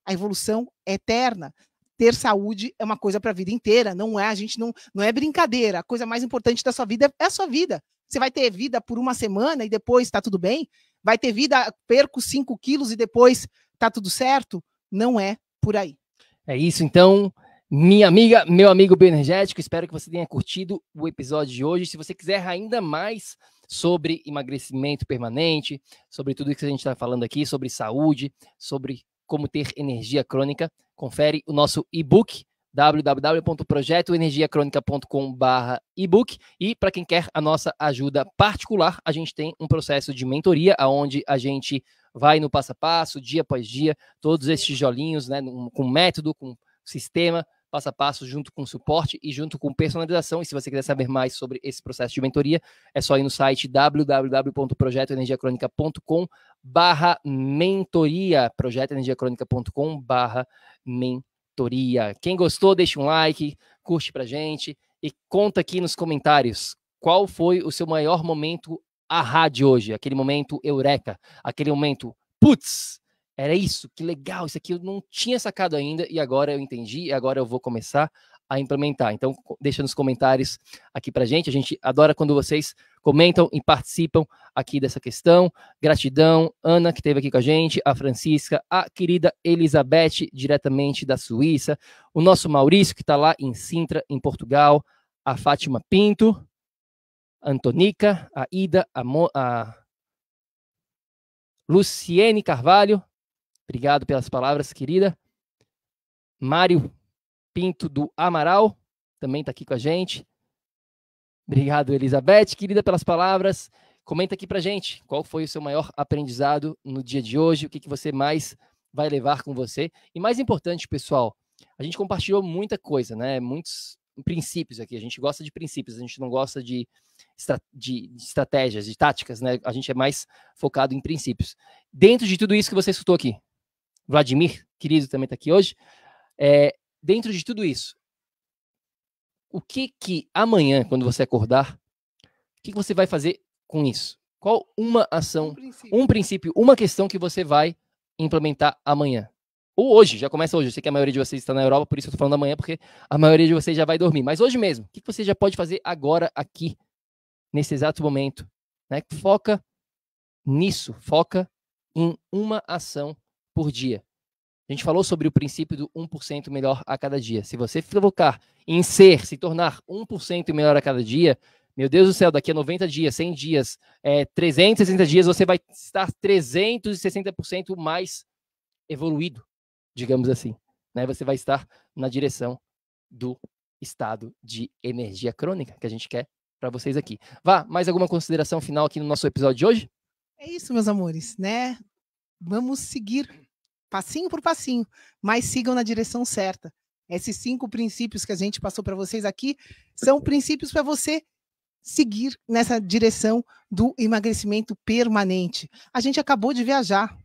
A evolução é eterna. Ter saúde é uma coisa para a vida inteira, não é, a gente não é brincadeira. A coisa mais importante da sua vida é a sua vida. Você vai ter vida por uma semana e depois está tudo bem? Vai ter vida, perco 5 quilos e depois está tudo certo? Não é por aí. É isso, então, minha amiga, meu amigo bioenergético, espero que você tenha curtido o episódio de hoje. Se você quiser ainda mais sobre emagrecimento permanente, sobre tudo isso que a gente está falando aqui, sobre saúde, sobre como ter energia crônica, confere o nosso e-book, www.projetoenergiacronica.com/ebook. E para quem quer a nossa ajuda particular, a gente tem um processo de mentoria, onde a gente vai no passo a passo, dia após dia, todos esses tijolinhos, né, com método, com sistema, passo a passo, junto com suporte e junto com personalização. E se você quiser saber mais sobre esse processo de mentoria, é só ir no site www.projetoenergiacronica.com/mentoria, projetoenergiacronica.com/mentoria. Quem gostou, deixa um like, curte pra gente e conta aqui nos comentários qual foi o seu maior momento ahá de hoje, aquele momento eureka, aquele momento, putz, era isso, que legal, isso aqui eu não tinha sacado ainda e agora eu entendi e agora eu vou começar a implementar. Então, deixa nos comentários aqui pra gente. A gente adora quando vocês comentam e participam aqui dessa questão. Gratidão, Ana, que esteve aqui com a gente, a Francisca, a querida Elizabeth, diretamente da Suíça, o nosso Maurício, que está lá em Sintra, em Portugal, a Fátima Pinto, a Antonica, a Ida, a Luciene Carvalho, obrigado pelas palavras, querida. Mário Pinto do Amaral, também está aqui com a gente. Obrigado, Elizabeth, querida, pelas palavras. Comenta aqui pra gente qual foi o seu maior aprendizado no dia de hoje, o que você mais vai levar com você. E mais importante, pessoal, a gente compartilhou muita coisa, né? Muitos princípios aqui. A gente gosta de princípios, a gente não gosta de estratégias, de táticas, né? A gente é mais focado em princípios. Dentro de tudo isso que você escutou aqui, Vladimir, querido, também está aqui hoje, dentro de tudo isso, o que amanhã, quando você acordar, o que você vai fazer com isso? Qual uma ação, um princípio, uma questão que você vai implementar amanhã? Ou hoje, já começa hoje. Eu sei que a maioria de vocês está na Europa, por isso eu estou falando amanhã, porque a maioria de vocês já vai dormir. Mas hoje mesmo, o que você já pode fazer agora, aqui, nesse exato momento? Né? Foca nisso, foca em uma ação por dia. A gente falou sobre o princípio do 1% melhor a cada dia. Se você focar em se tornar 1% melhor a cada dia, meu Deus do céu, daqui a 90 dias, 100 dias, 360 dias, você vai estar 360% mais evoluído, digamos assim. Né? Você vai estar na direção do estado de energia crônica que a gente quer para vocês aqui. Vá, mais alguma consideração final aqui no nosso episódio de hoje? É isso, meus amores, né? Vamos seguir passinho por passinho, mas sigam na direção certa. Esses 5 princípios que a gente passou para vocês aqui são princípios para você seguir nessa direção do emagrecimento permanente. A gente acabou de viajar,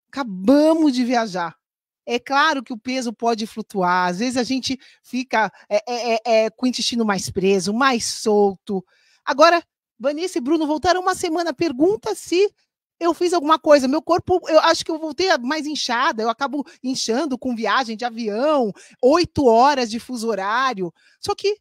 acabamos de viajar. É claro que o peso pode flutuar, às vezes a gente fica com o intestino mais preso, mais solto. Agora, Vanessa e Bruno voltaram uma semana, pergunta se eu fiz alguma coisa, meu corpo, eu acho que eu voltei mais inchada, eu acabo inchando com viagem de avião, 8 horas de fuso horário, só que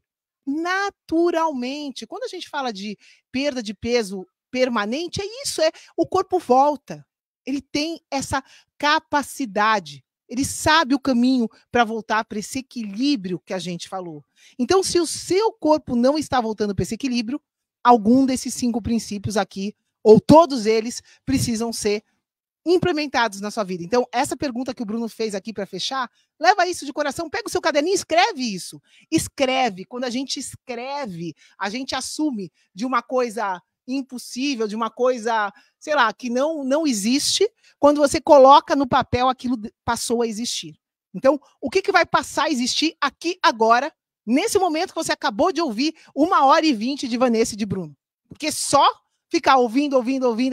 naturalmente, quando a gente fala de perda de peso permanente, é isso, o corpo volta, ele tem essa capacidade, ele sabe o caminho para voltar para esse equilíbrio que a gente falou. Então, se o seu corpo não está voltando para esse equilíbrio, algum desses 5 princípios aqui, ou todos eles, precisam ser implementados na sua vida. Então, essa pergunta que o Bruno fez aqui para fechar, leva isso de coração, pega o seu caderninho e escreve isso. Escreve. Quando a gente escreve, a gente assume de uma coisa impossível, de uma coisa, sei lá, que não existe. Quando você coloca no papel, aquilo passou a existir. Então, o que vai passar a existir aqui agora, nesse momento que você acabou de ouvir 1h20 de Vanessa e de Bruno? Porque só ficar ouvindo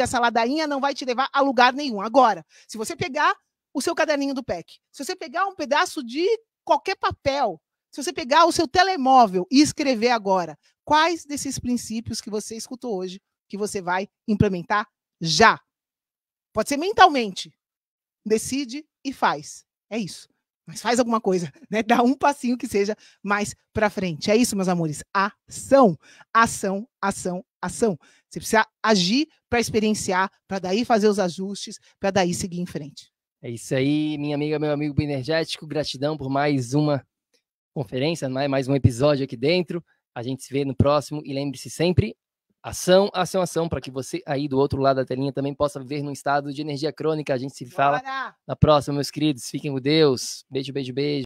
essa ladainha não vai te levar a lugar nenhum. Agora, se você pegar o seu caderninho do PEC, se você pegar um pedaço de qualquer papel, se você pegar o seu telemóvel e escrever agora, quais desses princípios que você escutou hoje que você vai implementar já? Pode ser mentalmente. Decide e faz. É isso. Mas faz alguma coisa, né? Dá um passinho que seja mais para frente. É isso, meus amores. Ação, ação, ação, ação. Você precisa agir para experienciar, para daí fazer os ajustes, para daí seguir em frente. É isso aí, minha amiga, meu amigo bioenergético. Gratidão por mais uma conferência, mais um episódio aqui dentro. A gente se vê no próximo e lembre-se sempre, ação, ação, ação, para que você aí do outro lado da telinha também possa viver num estado de energia crônica. A gente se fala na próxima, meus queridos. Fiquem com Deus. Beijo, beijo, beijo.